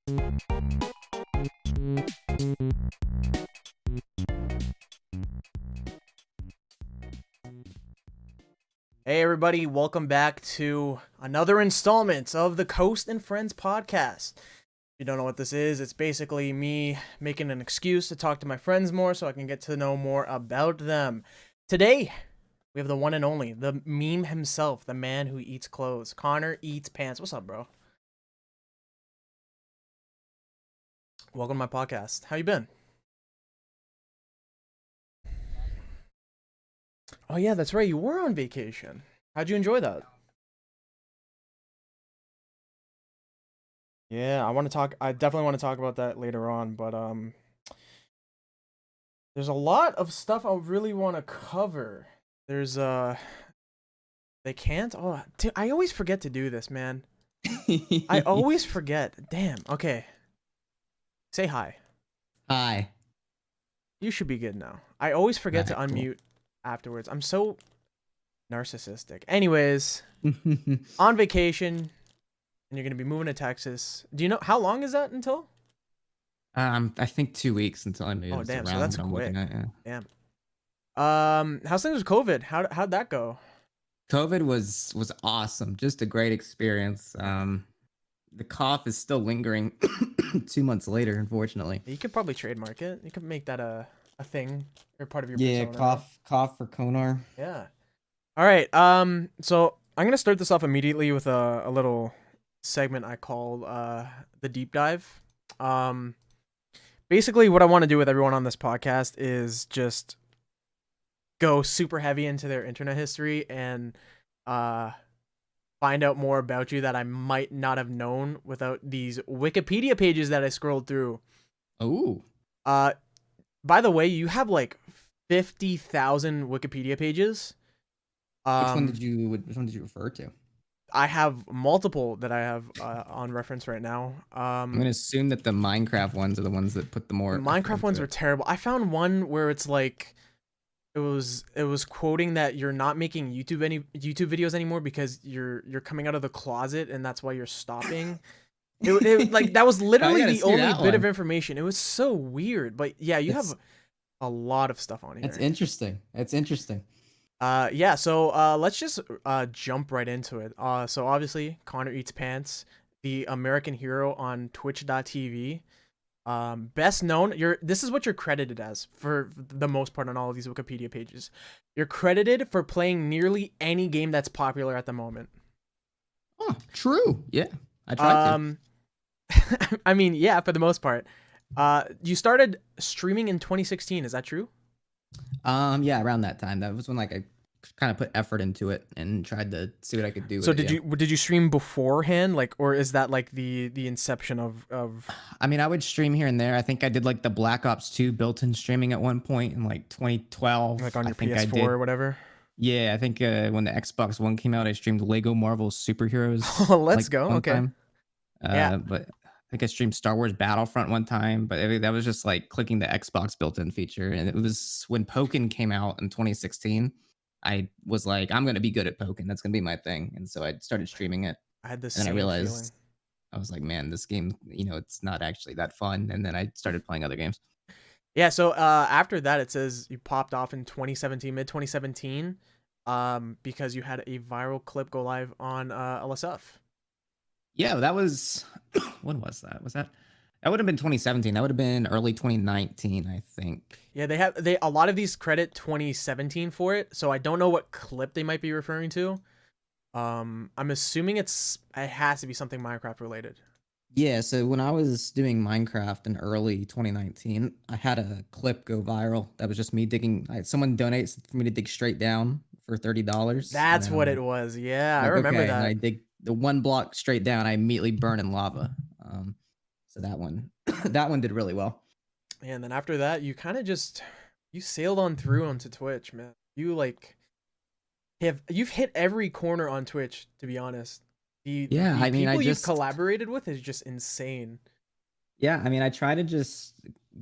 Hey everybody, welcome back to another installment of the Coast and Friends podcast. If you don't know what this is, it's basically me making an excuse to talk to my friends more so I can get to know more about them. Today, we have the one and only, the meme himself, the man who eats clothes, Connor Eats Pants. What's up, bro? Welcome to my podcast. How you been? Oh yeah, that's right, you were on vacation. How'd you enjoy that? Yeah, I definitely want to talk about that later on, but there's a lot of stuff I really want to cover. There's they can't. Oh, dude, I always forget to do this, man. I always forget. Damn. Okay. Say hi. Hi. You should be good now. I always forget to Alright, cool. unmute afterwards. I'm so narcissistic. Anyways, on vacation, and you're gonna be moving to Texas. Do you know how long is that until? I think 2 weeks until I move. Oh, Is damn. So around that's what I'm looking quick. at, yeah. Damn. How's things with COVID? How'd that go? COVID was awesome. Just a great experience. The cough is still lingering 2 months later, unfortunately. You could probably trademark it. You could make that a thing or part of your Yeah, persona. Right? cough for Konar. Yeah. All right. So I'm gonna start this off immediately with a little segment I call the deep dive. Basically, what I want to do with everyone on this podcast is just go super heavy into their internet history and find out more about you that I might not have known without these Wikipedia pages that I scrolled through. Oh. By the way, you have like 50,000 Wikipedia pages. Which one did you refer to? I have multiple that I have on reference right now. I'm gonna assume that the Minecraft ones are the ones that put the more Minecraft ones were terrible. I found one where it's like it was quoting that you're not making YouTube videos anymore because you're coming out of the closet and that's why you're stopping. It like that was literally the only bit of information. It was so weird, but yeah, you have a lot of stuff on here. It's interesting. Yeah, so let's just jump right into it. So obviously Connor Eats Pants, the American hero on twitch.tv. Best known, this is what you're credited as for the most part on all of these Wikipedia pages. You're credited for playing nearly any game that's popular at the moment. Oh, true. Yeah. I tried to. I mean, yeah, for the most part. You started streaming in 2016, is that true? Yeah, around that time. That was when like I kind of put effort into it and tried to see what I could do. So did you stream beforehand, like, or is that like the inception of? I mean, I would stream here and there. I think I did like the Black Ops 2 built-in streaming at one point in like 2012. Like on your I think PS4 or whatever. Yeah, I think when the Xbox One came out, I streamed Lego Marvel Superheroes. Oh, let's go. Okay. Yeah, but I think I streamed Star Wars Battlefront one time, but that was just like clicking the Xbox built-in feature, and it was when Pokken came out in 2016. I was like, I'm gonna be good at Pokken. That's gonna be my thing, and so I started streaming it. I had this, and then I realized I was like, man, this game, it's not actually that fun. And then I started playing other games. Yeah. So after that, it says you popped off in 2017, mid 2017, because you had a viral clip go live on LSF. Yeah, that was when was that? That would have been 2017. That would have been early 2019, I think. Yeah, a lot of these credit 2017 for it, so I don't know what clip they might be referring to. I'm assuming it has to be something Minecraft related. Yeah, so when I was doing Minecraft in early 2019, I had a clip go viral. That was just me digging. Someone donates for me to dig straight down for $30. That's what it was. Yeah, I remember that. And I dig the one block straight down. I immediately burn in lava. So that one did really well. And then after that, you kind of you sailed on through onto Twitch, man. You like you've hit every corner on Twitch, to be honest. The people you've collaborated with is just insane. Yeah, I mean, I try to just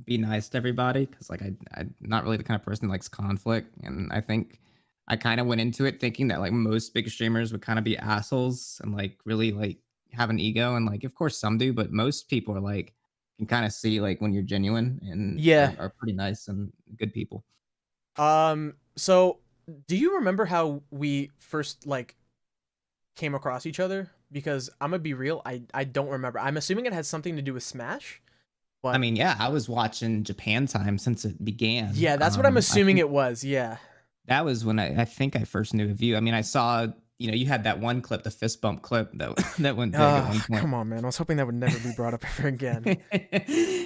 be nice to everybody because like I'm not really the kind of person that likes conflict, and I think I kind of went into it thinking that like most big streamers would kind of be assholes and like really like have an ego, and like of course some do, but most people are like can kind of see like when you're genuine and Yeah. are pretty nice and good people. So do you remember how we first like came across each other? Because I'm gonna be real, I don't remember. I'm assuming it has something to do with Smash, I but mean, yeah, I was watching Japan Time since it began. yeah, that's what I'm I assuming think it was. Yeah. that was when I think I first knew of you. I mean, I saw, you had that one clip, the fist bump clip that that went big at one point. Come on, man. I was hoping that would never be brought up ever again.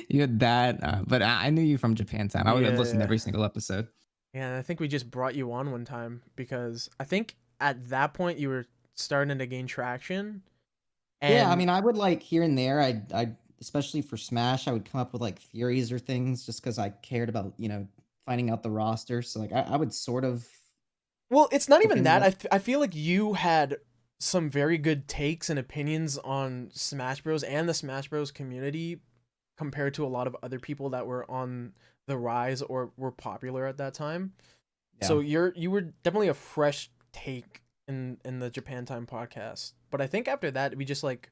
You had that, but I knew you from Japan Time. I would have listened to Yeah. every single episode. Yeah, and I think we just brought you on one time because I think at that point you were starting to gain traction. Yeah, I And mean, I would like here and there. I especially for Smash, I would come up with like theories or things just because I cared about finding out the roster. So like I would sort of well, it's not look even into that. that. I feel like you had some very good takes and opinions on Smash Bros. And the Smash Bros. Community compared to a lot of other people that were on the rise or were popular at that time. Yeah. So you were definitely a fresh take in the Japan Time podcast. But I think after that we just like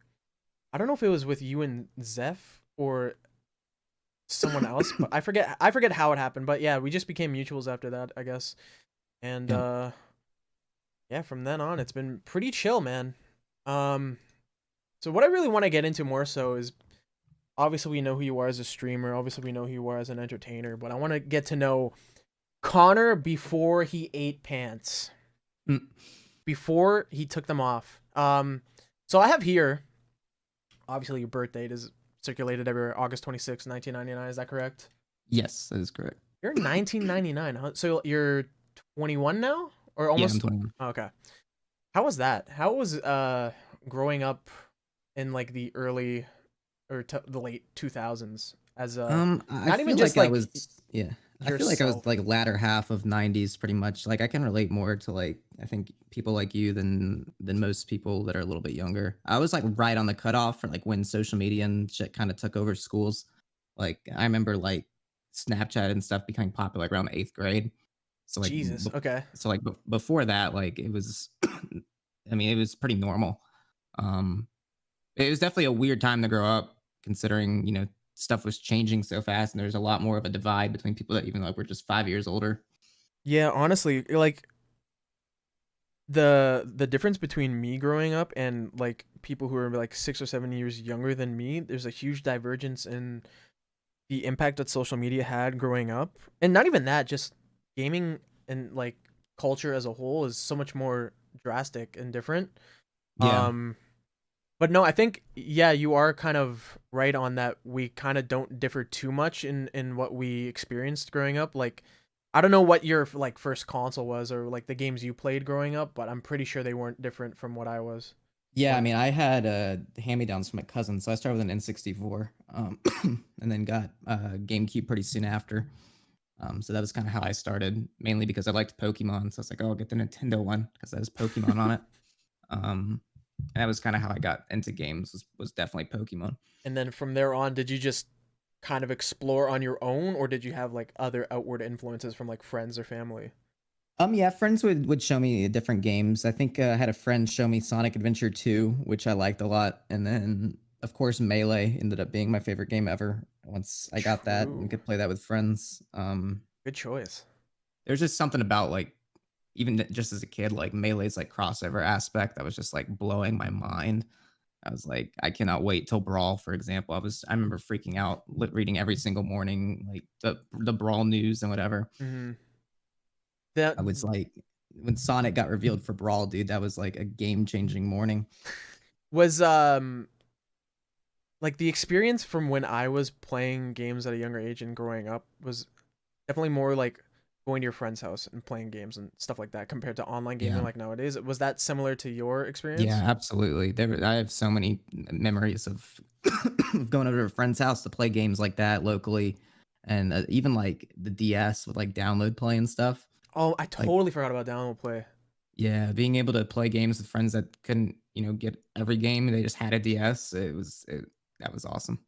I don't know if it was with you and Zeph or someone else, but I forget how it happened. But yeah, we just became mutuals after that, I guess. And Yeah. yeah, from then on it's been pretty chill, man. Um so what I really want to get into more so is obviously we know who you are as a streamer, obviously we know who you are as an entertainer, but I want to get to know Connor before he ate pants, Mm. before he took them off. So I have here, obviously your birth date is circulated every August 26th, 1999. Is that correct? Yes, that is correct. You're 1999, huh? So you're 21 now, or Yeah, I'm almost? 21. Okay. How was that? How was growing up in like the early or the late 2000s as a I not even feel just like I like was, yeah. I feel like I was yourself? like latter half of 90s pretty much. Like I can relate more to like I think people like you than most people that are a little bit younger. I was like right on the cutoff for like when social media and shit kind of took over schools. Like I remember like Snapchat and stuff becoming popular like around 8th grade. So like Jesus. Okay. before that like it was I mean it was pretty normal. Um it was definitely a weird time to grow up, considering, stuff was changing so fast and there's a lot more of a divide between people that even like were just 5 years older. Yeah, honestly, like the difference between me growing up and like people who are like 6 or 7 years younger than me, there's a huge divergence in the impact that social media had growing up. And not even that, just gaming and like culture as a whole is so much more drastic and different. Yeah. But no, I think yeah, you are kind of right on that. We kind of don't differ too much in what we experienced growing up. Like, I don't know what your like first console was or like the games you played growing up, but I'm pretty sure they weren't different from what I was. Yeah, I Like, mean, I had hand-me-downs from my cousin, so I started with an N64, and then got GameCube pretty soon after. So that was kind of how I started, mainly because I liked Pokemon. So I was like, oh, I'll get the Nintendo one because that has Pokemon on it. Um, and that was kind of how I got into games was definitely Pokemon. and then from there on, did you just kind of explore on your own, or did you have like other outward influences from like friends or family? Yeah, friends would show me different games. I think I had a friend show me Sonic Adventure 2, which I liked a lot, and then of course Melee ended up being my favorite game ever once I got that and True. could play that with friends. Good choice. There's just something about like even just as a kid, like Melee's like crossover aspect that was just like blowing my mind. I was like, I cannot wait till Brawl, for example. I remember freaking out, reading every single morning, like the Brawl news and whatever. Hmm. That I was like, when Sonic got revealed for Brawl, dude, that was like a game changing morning. was like the experience from when I was playing games at a younger age and growing up was definitely more like going to your friend's house and playing games and stuff like that compared to online gaming Yeah. like nowadays. Was that similar to your Yeah, experience? absolutely. I have so many memories of of going over to a friend's house to play games like that locally, and even like the DS with like download play and stuff. Oh, I Like, totally forgot about download play. yeah, being able to play games with friends that couldn't, get every game, they just had a DS. That was awesome.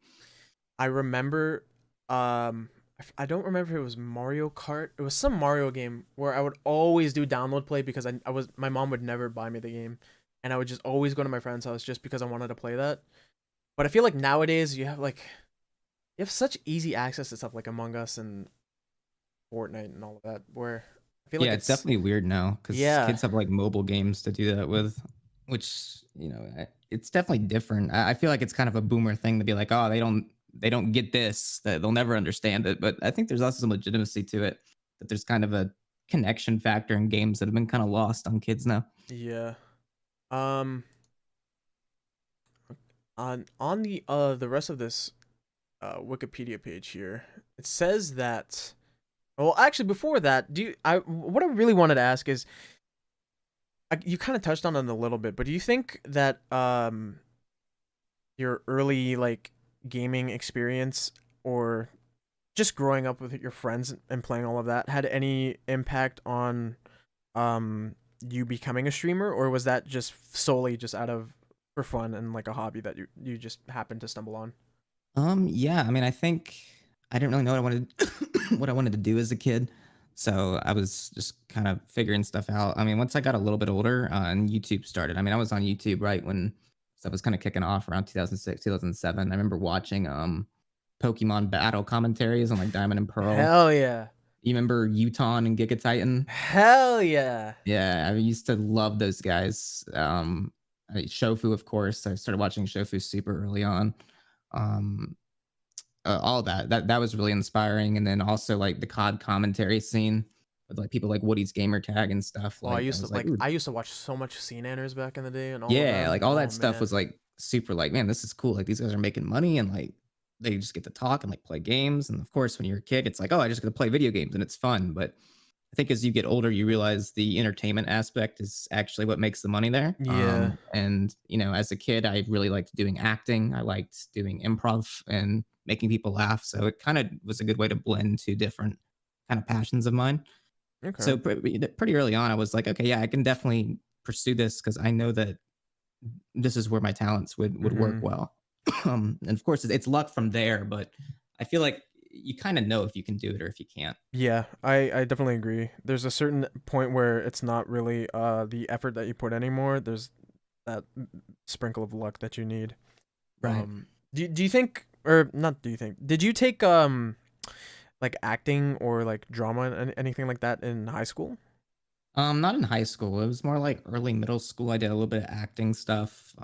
I remember I don't remember if it was Mario Kart. It was some Mario game where I would always do download play because I was my mom would never buy me the game. and I would just always go to my friend's house just because I wanted to play that. But I feel like nowadays you have such easy access to stuff like Among Us and Fortnite and all of that, where I feel like Yeah, it's it's definitely weird now because yeah, kids have like mobile games to do that with, which it's definitely different. I feel like it's kind of a boomer thing to be like, oh, they don't get this, that they'll never understand it. But I think there's also some legitimacy to it. That there's kind of a connection factor in games that have been kind of lost on kids now. yeah. Um, on the rest of this Wikipedia page here, it says that. Well, actually, before that, do you? I what I really wanted to ask is, you kind of touched on it a little bit, but do you think that your early like gaming experience or just growing up with your friends and playing all of that had any impact on um you becoming a streamer, or was that just solely just out of for fun and like a hobby that you just happened to stumble on? Yeah, I mean, I think I didn't really know what I wanted what I wanted to do as a kid. So I was just kind of figuring stuff out. I mean, once I got a little bit older and YouTube started, I mean, I was on YouTube right when stuff was kind of kicking off around 2006, 2007. I remember watching Pokemon battle commentaries on like Diamond and Pearl. Hell yeah. You remember Uton and Giga Titan? Hell yeah. Yeah, I used to love those guys. Shofu, of course. I started watching Shofu super early on. Um, all that was really inspiring, and then also like the COD commentary scene with like people like Woody's gamer tag and stuff. Oh, I Like I used to was like, ooh, I used to watch so much CNanners back in the day and all of yeah, them. like all Oh that stuff man. was like super. Like, man, this is cool. Like these guys are making money, and like they just get to talk and like play games. And of course, when you're a kid, it's like, oh, I just get to play video games and it's fun. But I think as you get older, you realize the entertainment aspect is actually what makes the money there. Yeah. And as a kid, I really liked doing acting. I liked doing improv and making people laugh. So it kind of was a good way to blend two different kind of passions of mine. Okay. So pretty early on, I was like, okay, yeah, I can definitely pursue this because I know that this is where my talents would work Mhm. well. And of course, it's luck from there, but I feel like you kind of know if you can do it or if you can't. Yeah, I definitely agree. There's a certain point where it's not really the effort that you put anymore. There's that sprinkle of luck that you need. Right. Do you think, or not do you think, did you take like acting or like drama and anything like that in high school? Not in high school. It was more like early middle school. I did a little bit of acting stuff,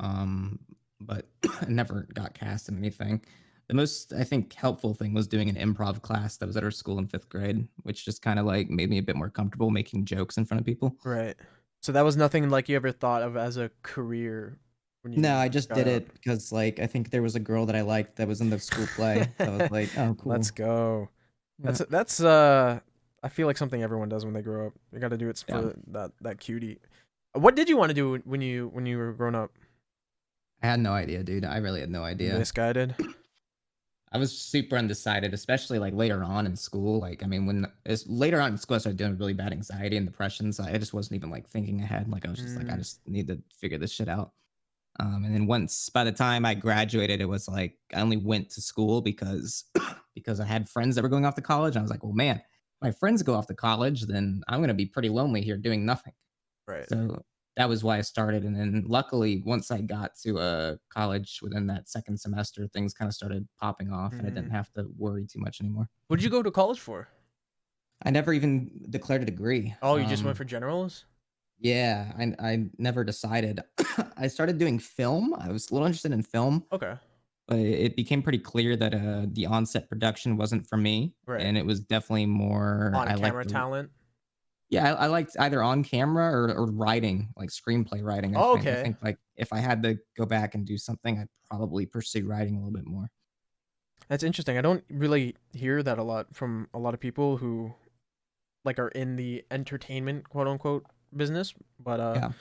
but I never got cast in anything. The most I think helpful thing was doing an improv class that was at our school in 5th grade, which just kind of like made me a bit more comfortable making jokes in front of people. Right. So that was nothing like you ever thought of as a career when No, you I just got did out. it because like I think there was a girl that I liked that was in the school play, so I was like, oh, Let's cool. go. Yeah. That's I feel like something everyone does when they grow up. You got to do it Yeah. for that cutie. What did you want to do when you were growing up? I had no idea, dude. I really had no idea. Misguided. I was super undecided, especially like later on in school. Like, I mean, when it's later on in school, I started doing really bad anxiety and depression. So I just wasn't even like thinking ahead. Like, I was just like, I Mm, just need to figure this shit out. And then once by the time I graduated, it was like I only went to school because because I had friends that were going off to college. And I was like, well, man, if my friends go off to college, then I'm gonna be pretty lonely here doing nothing. right. So that was why I started. And then luckily, once I got to college within that second semester, things kind of started popping off and I didn't Mm. have to worry too much anymore. What did you go to college for? I never even declared a degree. Oh, you just went for generals? Yeah, I never decided. I started doing film. I was a little interested in film, Okay. but it became pretty clear that the onset production wasn't for me. Right. And it was definitely more, On I like camera the, talent. yeah, I liked either on camera or writing, like screenplay writing, I Oh, think. I okay. think, like, if I had to go back and do something, I'd probably pursue writing a little bit more. That's interesting. I don't really hear that a lot from a lot of people who like are in the entertainment quote unquote business, but Yeah,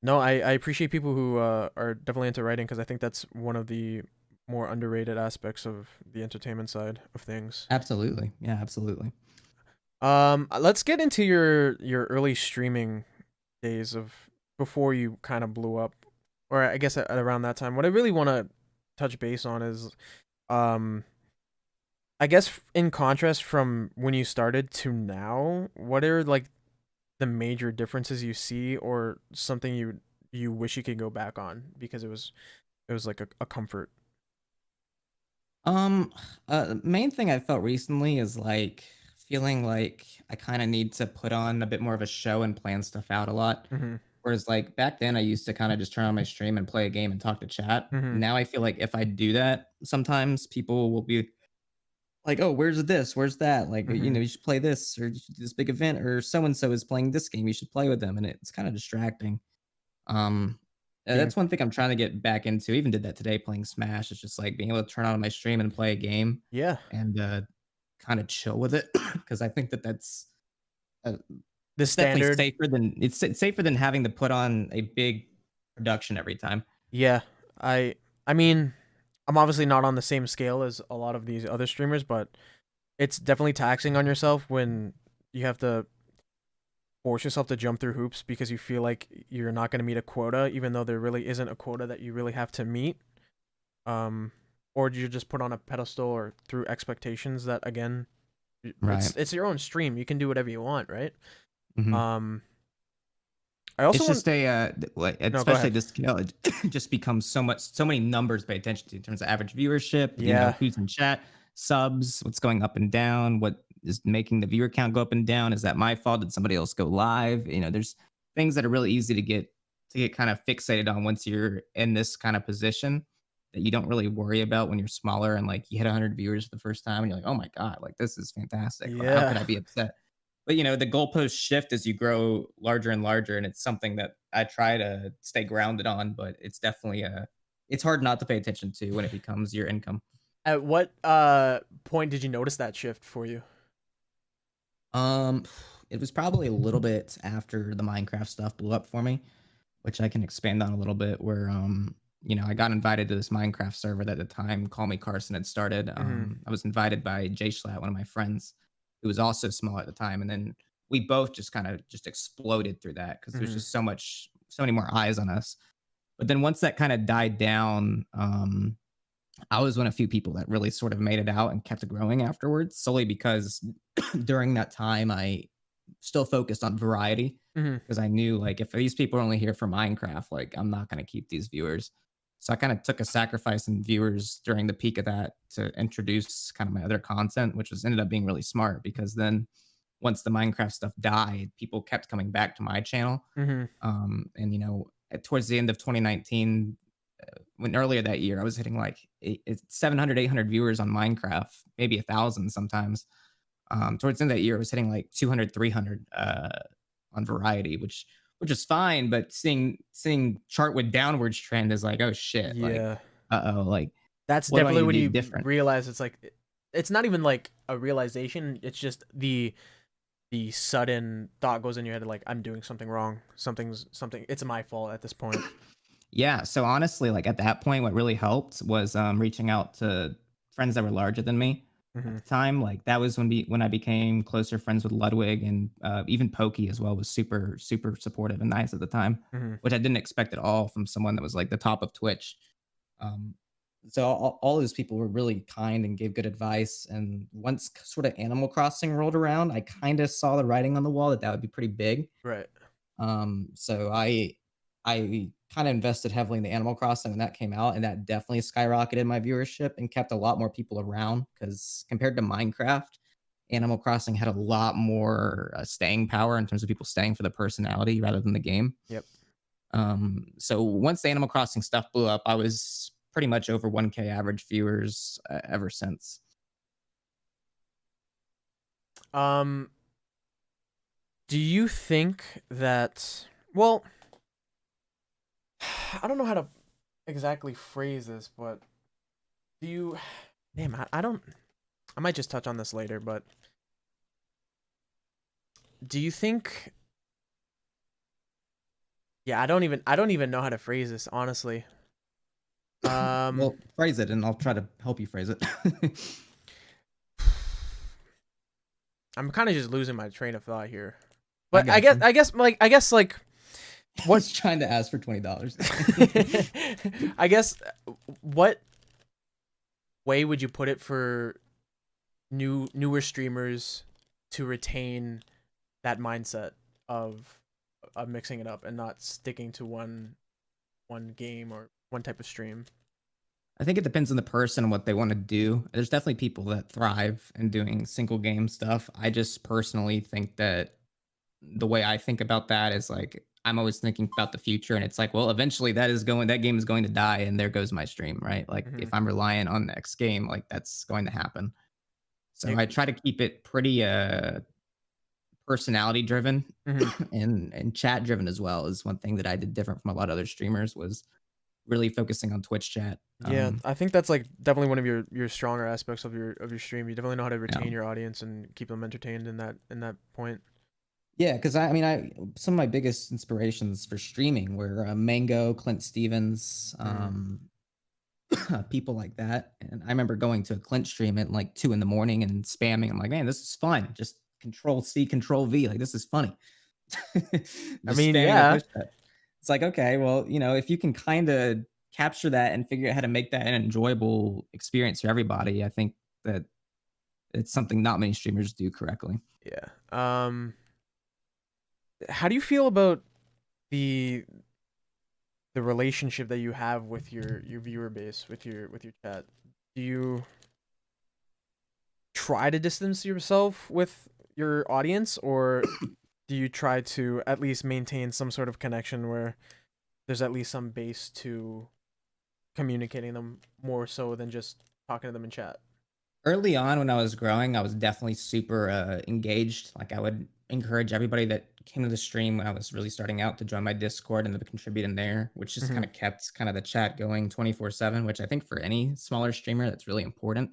no, I appreciate people who are definitely into writing because I think that's one of the more underrated aspects of the entertainment side of things. absolutely. Yeah, absolutely. Let's get into your early streaming days of before you kind of blew up, or I guess at around that time. What I really want to touch base on is, um, I guess in contrast from when you started to now, what are like the major differences you see, or something you wish you could go back on because it was like a comfort? Um, main thing I felt recently is like feeling like I kind of need to put on a bit more of a show and plan stuff out a lot. Mhm. Whereas like back then I used to kind of just turn on my stream and play a game and talk to chat. Mhm. Now I feel like if I do that, sometimes people will be like, "Oh, where's this? Where's that? Like, Mhm. you should play this or you should do this big event or so and so is playing this game. You should play with them." And it's kind of distracting. Um, Being that's one thing I'm trying to get back into. Even did that today playing Smash. It's just like being able to turn on my stream and play a game Yeah. and kind of chill with it because I think that that's uh, The it's definitely standard. it's safer than having to put on a big production every time. Yeah. I mean, I'm obviously not on the same scale as a lot of these other streamers, but it's definitely taxing on yourself when you have to force yourself to jump through hoops because you feel like you're not going to meet a quota, even though there really isn't a quota that you really have to meet. Um, or you're just put on a pedestal or through expectations that again, Right. it's your own stream. You can do whatever you want, right? Mhm. Um, I also It's want just a, like, no, go especially ahead. this, it just becomes so many numbers to pay attention to in terms of average viewership, Yeah, who's in chat, subs, what's going up and down, what is making the viewer count go up and down. Is that my fault? Did somebody else go live? There's things that are really easy to get kind of fixated on once you're in this kind of position that you don't really worry about when you're smaller and like you hit 100 viewers for the first time and you're like, oh my God, like this is fantastic. How could yeah, I be upset? But the goalposts shift as you grow larger and larger, and it's something that I try to stay grounded on. But it's definitely it's hard not to pay attention to when it becomes your income. At what point did you notice that shift for you? Um, it was probably a little bit after the Minecraft stuff blew up for me, which I can expand on a little bit. Where I got invited to this Minecraft server that at the time Call Me Carson had started. Mhm. I was invited by Jay Schlatt, one of my friends, who was also small at the time, and then we both just kind of just exploded through that because there's Mhm. just so many more eyes on us. But then once that kind of died down, I was one of a few people that really sort of made it out and kept growing afterwards, solely because during that time I still focused on variety Mhm. because I knew like if these people are only here for Minecraft, like I'm not going to keep these viewers. So I kind of took a sacrifice in viewers during the peak of that to introduce kind of my other content, which was ended up being really smart because then once the Minecraft stuff died, people kept coming back to my channel. Mhm. And towards the end of 2019, when earlier that year, I was hitting like 700, 800 viewers on Minecraft, maybe 1,000 sometimes. Towards the end of that year, I was hitting like 200, 300 on variety, which is fine. But seeing chart with downwards trend is like, oh shit, like, Yeah. like That's what do I definitely need to when do you different? realize it's like it's not even like a realization, it's just the sudden thought goes in your head like I'm doing something wrong. Something it's my fault at this point. Yeah. So honestly, like at that point, what really helped was reaching out to friends that were larger than me at Mhm. the time. Like that was when I became closer friends with Ludwig and even Pokey as well was super super supportive and nice at the time, Mhm. which I didn't expect at all from someone that was like the top of Twitch. Um, so all those people were really kind and gave good advice. And once sort of Animal Crossing rolled around, I kind of saw the writing on the wall that that would be pretty big. Right. So I kind of invested heavily in the Animal Crossing when that came out, and that definitely skyrocketed my viewership and kept a lot more people around. Because compared to Minecraft, Animal Crossing had a lot more staying power in terms of people staying for the personality rather than the game. Yep. So once the Animal Crossing stuff blew up, I was pretty much over 1K average viewers ever since. Um do you think that well, I don't know how to exactly phrase this, but do you damn, I don't I might just touch on this later, but do you think yeah, I don't even know how to phrase this, honestly. Um Well, phrase it, and I'll try to help you phrase it. I'm kind of just losing my train of thought here. I But I got guess you. I guess like what He's trying to ask for $20. I guess what way would you put it for newer streamers to retain that mindset of mixing it up and not sticking to one game or one type of stream. I think it depends on the person and what they want to do. There's definitely people that thrive in doing single game stuff. I just personally think that the way I think about that is like I'm always thinking about the future, and it's like, well, eventually that game is going to die, and there goes my stream, right? Like Hmm. if I'm relying on the next game, like that's going to happen. So Yeah. I try to keep it pretty personality driven Hmm. and chat driven as well. Is one thing that I did different from a lot of other streamers was really focusing on Twitch chat. Yeah, I think that's like definitely one of your stronger aspects of your stream. You definitely know how to Yeah. retain your audience and keep them entertained in that point. Yeah, because I mean, I some of my biggest inspirations for streaming were Mango, Clint Stevens, Hmm. people like that. And I remember going to a Clint stream at like 2 in the morning and spamming. I'm like, man, this is fun. Just Control C, Control V. Like this is funny. I Just mean, spamming the yeah, push button. It's like, okay, well, if you can kind of capture that and figure out how to make that an enjoyable experience for everybody, I think that it's something not many streamers do correctly. yeah. How do you feel about the the relationship that you have with your viewer base, with your chat? Do you try to distance yourself with your audience, or do you try to at least maintain some sort of connection where there's at least some base to communicating them more so than just talking to them in chat? Early on when I was growing, I was definitely super, engaged. Like, I would encourage everybody that came to the stream when I was really starting out to join my Discord and to contribute in there, which just Hmm. kinda kept kinda the chat going 24/7, which I think for any smaller streamer, that's really important.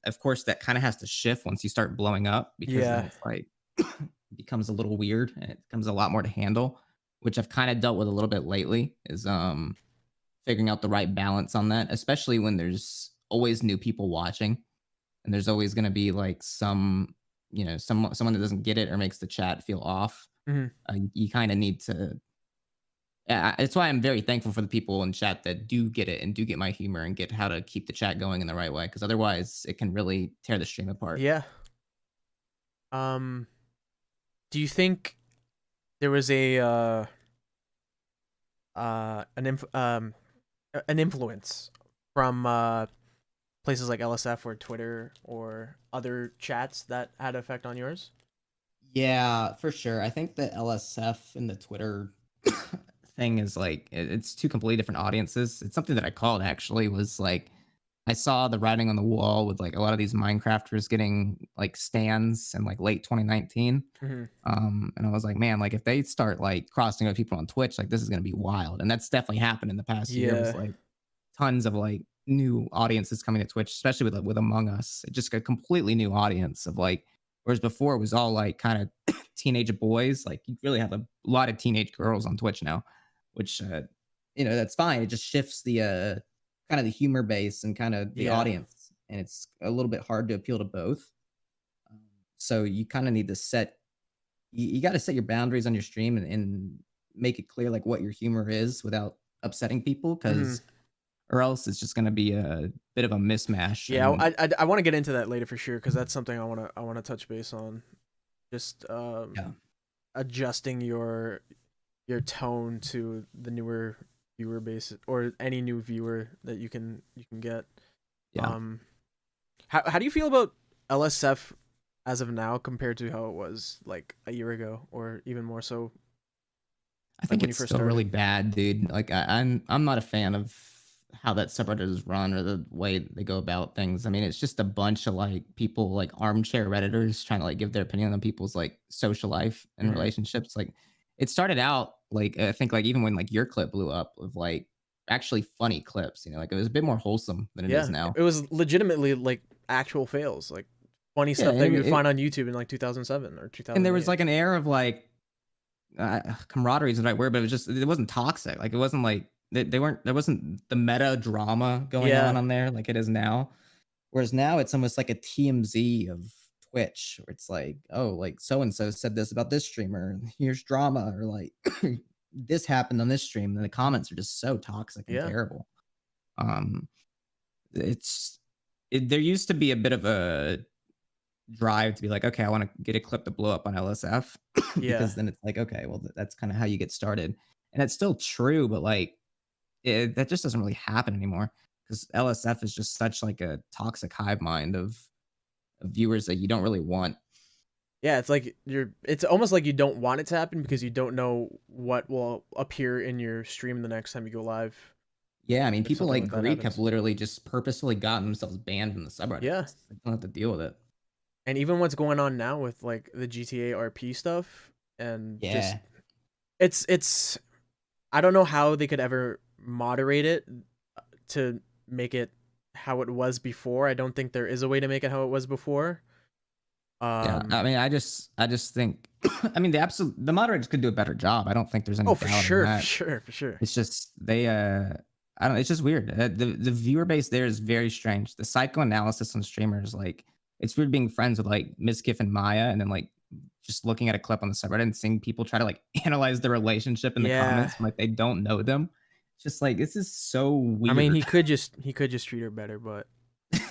Of course, that kinda has to shift once you start blowing up because then Yeah. it's like it becomes a little weird and it becomes a lot more to handle, which I've kinda dealt with a little bit lately is, figuring out the right balance on that, especially when there's always new people watching and there's always going to be like someone that doesn't get it or makes the chat feel off. Hmm. You kind of need to. Yeah, it's why I'm very thankful for the people in chat that do get it and do get my humor and get how to keep the chat going in the right way. Because otherwise, it can really tear the stream apart. Yeah. Um. Do you think there was a an influence from places like LSF or Twitter or other chats that had an effect on yours? Yeah, for sure. I think the LSF and the Twitter thing is like it's two completely different audiences. It's something that I called actually was like I saw the writing on the wall with like a lot of these Minecrafters getting like stands in like late 2019. Hmm. And I was like, man, like if they start like crossing with people on Twitch, like this is gonna be wild. And that's definitely happened in the past year. Was Yeah. like tons of like new audiences coming to Twitch, especially with Among Us. It just got a completely new audience of like, whereas before it was all like kind of teenage boys. Like you really have a lot of teenage girls on Twitch now, which that's fine. It just shifts the kind of the humor base and kind of the Yeah. audience, and it's a little bit hard to appeal to both. Um, So you kind of need to you got to set your boundaries on your stream and make it clear like what your humor is without upsetting people Hmm. because or else it's just gonna be a bit of a mismatch Yeah. and I want to get into that later for sure because that's something I want to touch base on. Just yeah, adjusting your tone to the newer viewer base or any new viewer that you can get. yeah. Um, how do you feel about LSF as of now compared to how it was like a year ago or even more so I like think when you it's first still started? really bad, dude. Like I'm not a fan of how that subreddit is run or the way they go about things. I mean, it's just a bunch of like people like armchair redditors trying to like give their opinion on people's like social life and Hmm. relationships. Like it started out like I think like even when like your clip blew up with like actually funny clips, like it was a bit more wholesome than it is Yeah, now. it was legitimately like actual fails, like funny Yeah, stuff that and you would find on YouTube in like 2007 or there was 2008. like an air of like camaraderie is the right word, but it wasn't toxic. Like it wasn't like they weren't there wasn't the meta drama going Yeah, on there like it is now. Whereas now it's almost like a TMZ of Twitch, where it's like, oh, like so and so said this about this streamer. Here's drama, or like this happened on this stream. And the comments are just so toxic and yeah, terrible. Um, it's there used to be a bit of a drive to be like, okay, I want to get a clip to blow up on LSF Yeah. because then it's like, okay, well, that's kind of how you get started. And it's still true, but like that just doesn't really happen anymore because LSF is just such like a toxic hive mind of viewers that you don't really want. Yeah, it's like it's almost like you don't want it to happen because you don't know what will appear in your stream the next time you go live Yeah, I mean, if people something like like that Greek have happens. literally just purposefully gotten themselves banned from the subreddit. Yeah. They don't have to deal with it. And even what's going on now with like the GTA RP stuff and just Yeah. it's I don't know how they could ever moderate it to make it how it was before. I don't think there is a way to make it how it was before. Yeah, I mean, I just think, I mean, the moderators could do a better job. I don't think there's any Oh, for doubt in sure, for that. sure, for sure. It's just they, I don't. It's just weird. The viewer base there is very strange. The psychoanalysis on streamers, like, it's weird being friends with like Mizkif and Maya, and then like just looking at a clip on the subreddit and seeing people try to like analyze the relationship in the Yeah. comments, like they don't know them. It's just like this is so I mean, weird. he could just treat her better, but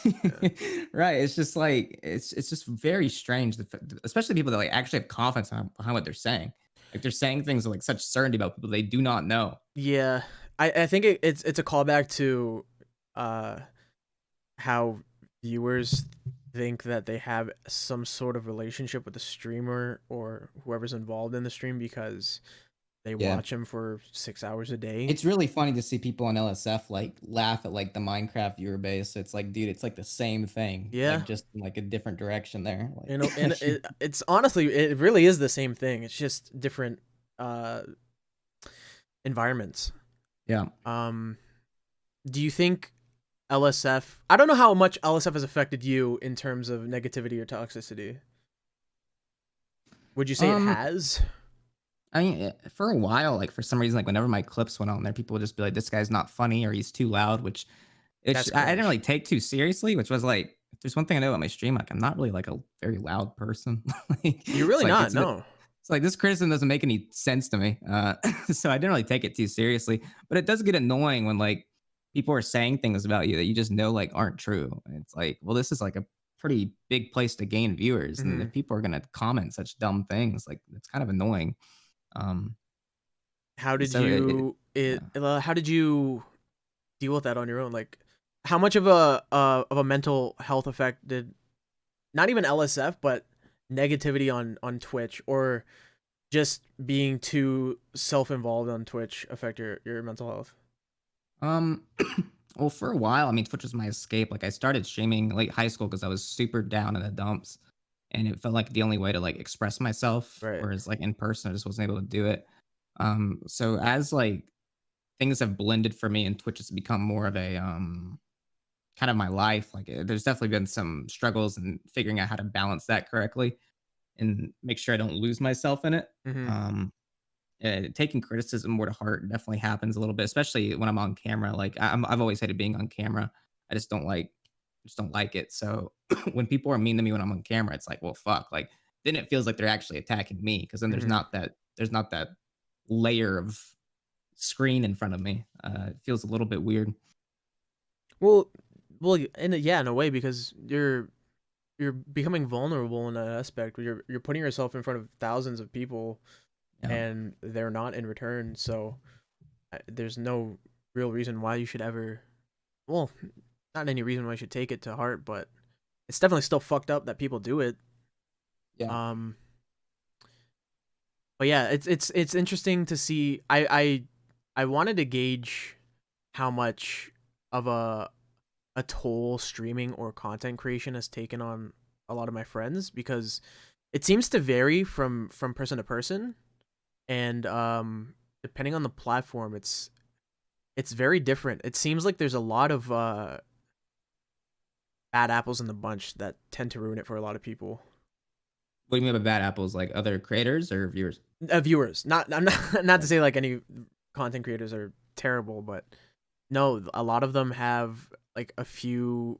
yeah. Right, it's just like it's just very strange, especially people that like actually have confidence behind what they're saying. Like they're saying things with like such certainty about people they do not know. Yeah. I think it's a callback to uh how viewers think that they have some sort of relationship with the streamer or whoever's involved in the stream because they Yeah. watch him for 6 hours a day. It's really funny to see people on LSF like laugh at like the Minecraft viewer base. It's like, dude, it's like the same thing, like Yeah. just in like a different direction there. You know, and Like, it's honestly, it really is the same thing. It's just different uh environments. yeah. Um, do you think LSF? I don't know how much LSF has affected you in terms of negativity or toxicity. Would you say it Um, has? I mean, for a while, like for some reason, like whenever my clips went on there, people would just be like, "This guy's not funny" or "He's too loud," which That's I didn't really cringe. take too seriously. Which was like, if there's one thing I know about my stream, like I'm not really like a very loud person. Like, You're it's really like not. No. it's like this criticism doesn't make any sense to me. So I didn't really take it too seriously. But it does get annoying when like people are saying things about you that you just know like aren't true. And it's like, well, this is like a pretty big place to gain viewers, and Hmm. if people are gonna comment such dumb things, like it's kind of annoying. Um, How did so you yeah. how did you deal with that on your own? Like, how much of a mental health effect did not even LSF, but negativity on Twitch or just being too self involved on Twitch affect your mental health? Um, well, for a while, I mean, Twitch was my escape. Like, I started streaming late high school because I was super down in the dumps, and it felt like the only way to like express myself. Right. Whereas, like in person, I just wasn't able to do it. So as like things have blended for me, and Twitch has become more of a kind of my life. Like, there's definitely been some struggles in figuring out how to balance that correctly and make sure I don't lose myself in it. Hmm. Um, taking criticism more to heart definitely happens a little bit, especially when I'm on camera. Like I've always hated being on camera. I just don't like it. So when people are mean to me when I'm on camera, it's like, well, fuck. Like then it feels like they're actually attacking me because then Hmm. there's not that layer of screen in front of me. It feels a little bit weird. Well, in a way because you're becoming vulnerable in that aspect. Where you're putting yourself in front of thousands of people Yeah, and they're not in return. So there's no real reason why you should ever. Well, not any reason why you should take it to heart, but it's definitely still fucked up that people do it. yeah. Um, but yeah, it's interesting to see. I wanted to gauge how much of a toll streaming or content creation has taken on a lot of my friends because it seems to vary from person to person and depending on the platform it's very different. It seems like there's a lot of bad apples in the bunch that tend to ruin it for a lot of people. What do you mean by bad apples? Like other creators or viewers? Viewers, not I'm not not to Yeah. say like any content creators are terrible, but no, a lot of them have like a few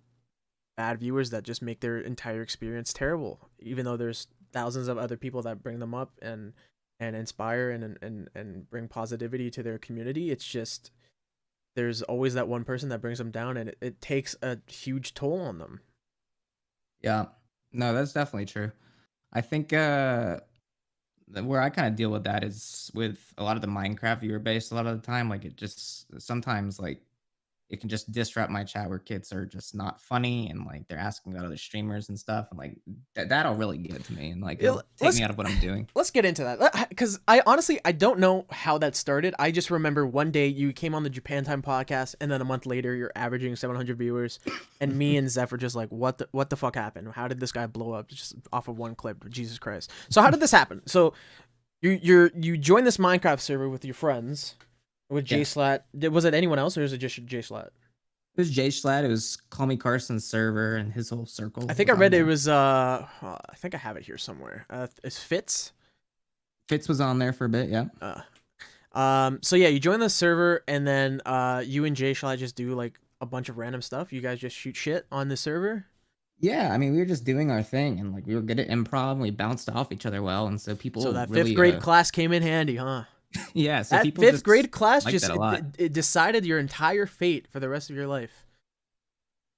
bad viewers that just make their entire experience terrible, even though there's thousands of other people that bring them up and inspire and bring positivity to their community. It's just there's always that one person that brings them down, and it takes a huge toll on them. Yeah. No, that's definitely true. I think where I kind of deal with that is with a lot of the Minecraft viewer base. A lot of the time, like it just sometimes like it can just disrupt my chat where kids are just not funny and like they're asking about other streamers and stuff, and like that'll really get to me and like it'll take Let's me out of what I'm doing. let's get into that because I honestly I don't know how that started. I just remember one day you came on the Japan Time podcast, and then a month later you're averaging 700 viewers, and me and Zeph were just like, what the fuck happened? How did this guy blow up just off of one clip? Jesus Christ! So how did this happen? So you joined this Minecraft server with your friends with Yeah, JSlat. Was it anyone else or is it just JSlat? it was Jay Schlatt. It was Call Me Carson's server, and his whole circle I think I was on read it there. was I think I have it here somewhere. It's Fitz. Fitz was on there for a bit. Yeah. Uh, so yeah, you join the server, and then you and Jay, shall I just do like a bunch of random stuff? You guys just shoot shit on the server. Yeah, I mean, we were just doing our thing, and like we were good at improv, and we bounced off each other well, and so So people that fifth really, grade class came in handy, huh? yeah, so That people fifth just grade class liked just that a lot. it decided your entire fate for the rest of your life.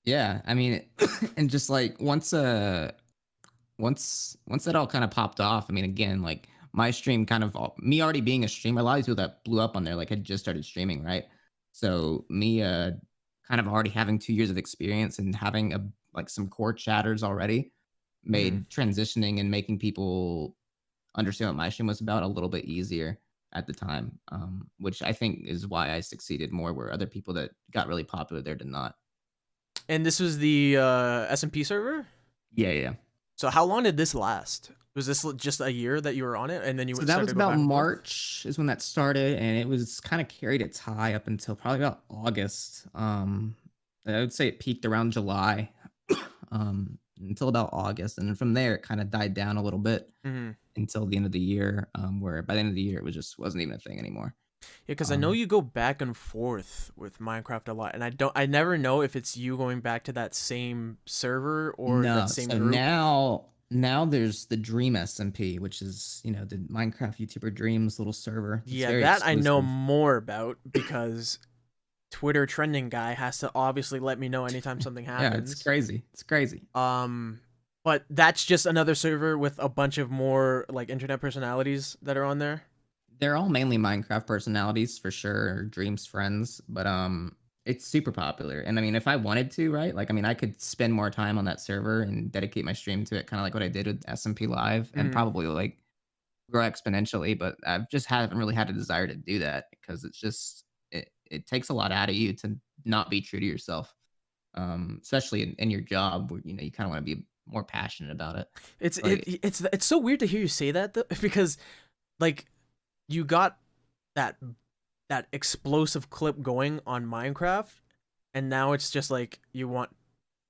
Yeah, I mean, and just like once that all kind of popped off, I mean, again, like my stream kind of me already being a streamer, a lot of these people that blew up on there like had just started streaming, right? So me kind of already having 2 years of experience and having a like some core chatters already Mm. made transitioning and making people understand what my stream was about a little bit easier at the time, which I think is why I succeeded more where other people that got really popular there did not. And this was the SMP server. Yeah, yeah. So how long did this last? Was this just a year that you were on it, and then you So that started was to go about back and forth? March is when that started, and it was kind of carried its high up until probably about August. I would say it peaked around July, until about August, and then from there it kind of died down a little bit Mm-hmm. until the end of the year, where by the end of the year it was just wasn't even a thing anymore. Yeah, because I know Um, you go back and forth with Minecraft a lot, and I never know if it's you going back to that same server or that no, same so group. now there's the Dream SMP, which is the Minecraft YouTuber Dream's little server. It's Yeah, very that I know exclusive. more about because Twitter trending guy has to obviously let me know anytime something Yeah, it's happens. crazy. It's crazy. Um, but that's just another server with a bunch of more like internet personalities that are on there. They're all mainly Minecraft personalities for sure, or Dream's friends, but it's super popular. And I mean, if I wanted to, right? Like I mean, I could spend more time on that server and dedicate my stream to it, kind of like what I did with SMP Live, and Mm. probably like grow exponentially, but I've just haven't really had a desire to do that because it's just it takes a lot out of you to not be true to yourself. Especially in your job where you kind of want to be more passionate about it. It's But it's so weird to hear you say that though, because like you got that that explosive clip going on Minecraft, and now it's just like you want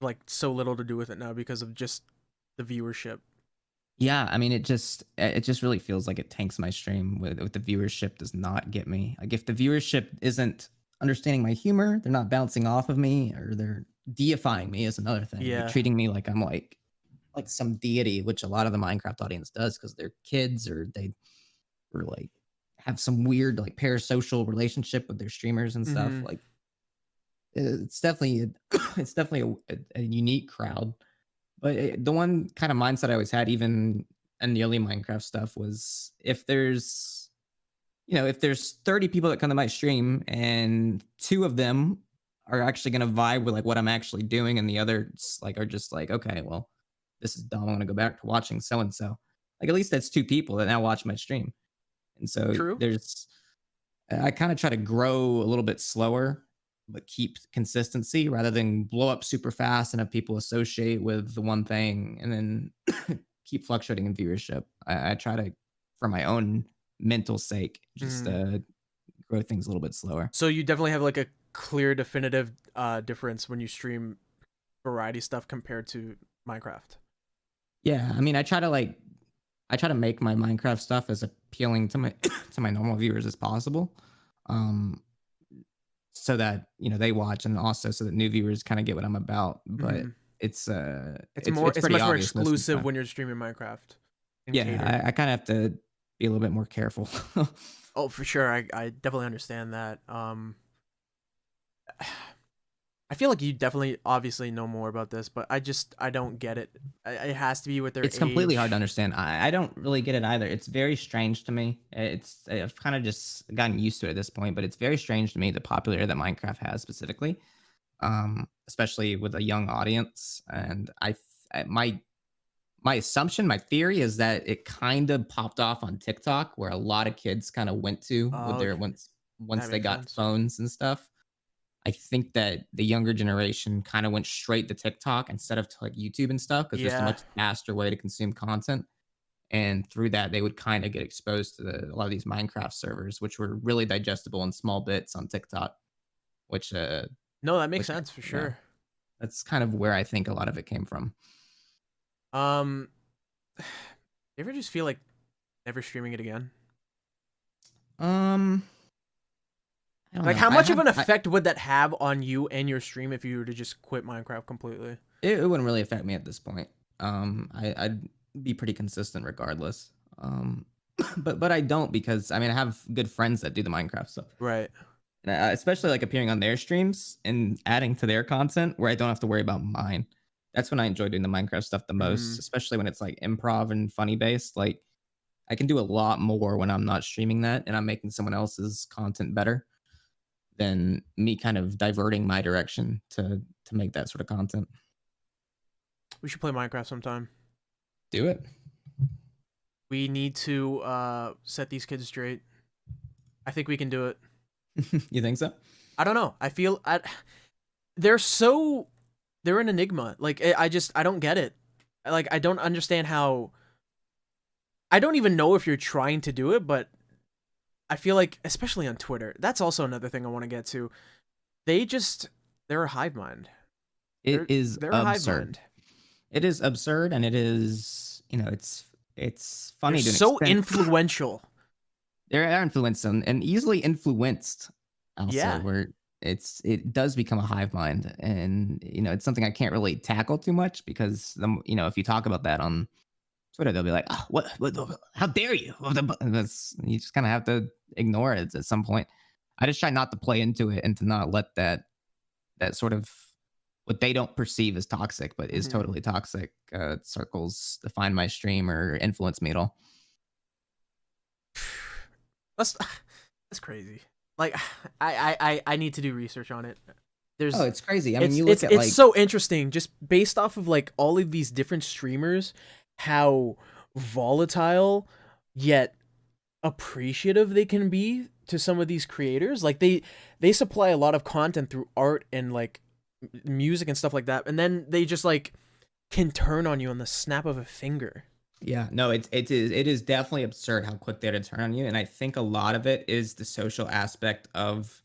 like so little to do with it now because of just the viewership. yeah, I mean, it just really feels like it tanks my stream with the viewership does not get me. Like if the viewership isn't understanding my humor, they're not bouncing off of me, or they're deifying me is another thing. Like Yeah. treating me like I'm like some deity, which a lot of the Minecraft audience does because they're kids or they or like have some weird like parasocial relationship with their streamers and stuff. Mm-hmm. Like it's definitely it's definitely a unique crowd. But the one kind of mindset I always had, even in the early Minecraft stuff, was if there's 30 people that come to my stream and two of them are actually going to vibe with like what I'm actually doing, and the others like are just like, okay, well, this is dumb. I'm going to go back to watching so and so. Like at least that's two people that now watch my stream, and so True. I kind of try to grow a little bit slower, but keep consistency rather than blow up super fast and have people associate with the one thing and then keep fluctuating in viewership. I try to, for my own mental sake, just Mm. grow things a little bit slower. So you definitely have like a clear, definitive difference when you stream variety stuff compared to Minecraft. Yeah, I mean, I try to make my Minecraft stuff as appealing to my to my normal viewers as possible. Um, so that they watch, and also so that new viewers kind of get what I'm about. But Mm-hmm. it's It's it's more, it's it's pretty much more obvious most of the exclusive time. when you're streaming Minecraft and Yeah, catered. I kind of have to be a little bit more careful. Oh, for sure. I definitely understand that. I feel like you definitely obviously know more about this, but I don't get it. It has to be with their It's completely hard to age. understand. I don't really get it either. It's very strange to me. I've kind of just gotten used to it at this point, but it's very strange to me the popularity that Minecraft has specifically, especially with a young audience. And my assumption, my theory is that it kind of popped off on TikTok, where a lot of kids kind of went to with their Okay, once that they makes got sense. phones and stuff. I think that the younger generation kind of went straight to TikTok instead of to like YouTube and stuff because there's a Yeah. much faster way to consume content. And through that, they would kind of get exposed to a lot of these Minecraft servers, which were really digestible in small bits on TikTok. Which, No, that makes which, sense for yeah, sure. that's kind of where I think a lot of it came from. Um, you ever just feel like never streaming it again? Um, I don't Like, know. how much of an effect would that have on you and your stream if you were to just quit Minecraft completely? It wouldn't really affect me at this point. I'd be pretty consistent regardless. But I don't because I mean I have good friends that do the Minecraft stuff, Right. and especially like appearing on their streams and adding to their content where I don't have to worry about mine. That's when I enjoy doing the Minecraft stuff the most, Mm. especially when it's like improv and funny based. Like I can do a lot more when I'm not streaming that and I'm making someone else's content better than me kind of diverting my direction to make that sort of content. We should play Minecraft sometime. Do it. We need to set these kids straight. I think we can do it. You think so? I don't know. They're they're an enigma. Like I don't get it. Like I don't understand how. I don't even know if you're trying to do it, but I feel like, especially on Twitter, that's also another thing I want to get to. They just they're a hive mind. It is They're a hive absurd. mind. It is absurd, and it is, it's They're funny to an so extent. influential. They're influenced and easily influenced, I'll say, Yeah. where it does become a hive mind, and it's something I can't really tackle too much because if you talk about that on Twitter, they'll be like, oh, what how dare you? And you just kind of have to ignore it at some point. I just try not to play into it and to not let that sort of what they don't perceive as toxic, but is Mhm. totally toxic, circles define my stream or influence me at all. That's that's crazy. Like I need to do research on it. Oh, There's it's crazy. I mean, you look at it's like, so interesting just based off of like all of these different streamers, how volatile yet appreciative they can be to some of these creators. Like they supply a lot of content through art and like music and stuff like that, and then they just like can turn on you on the snap of a finger. yeah, no, it is definitely absurd how quick they're to turn on you, and I think a lot of it is the social aspect of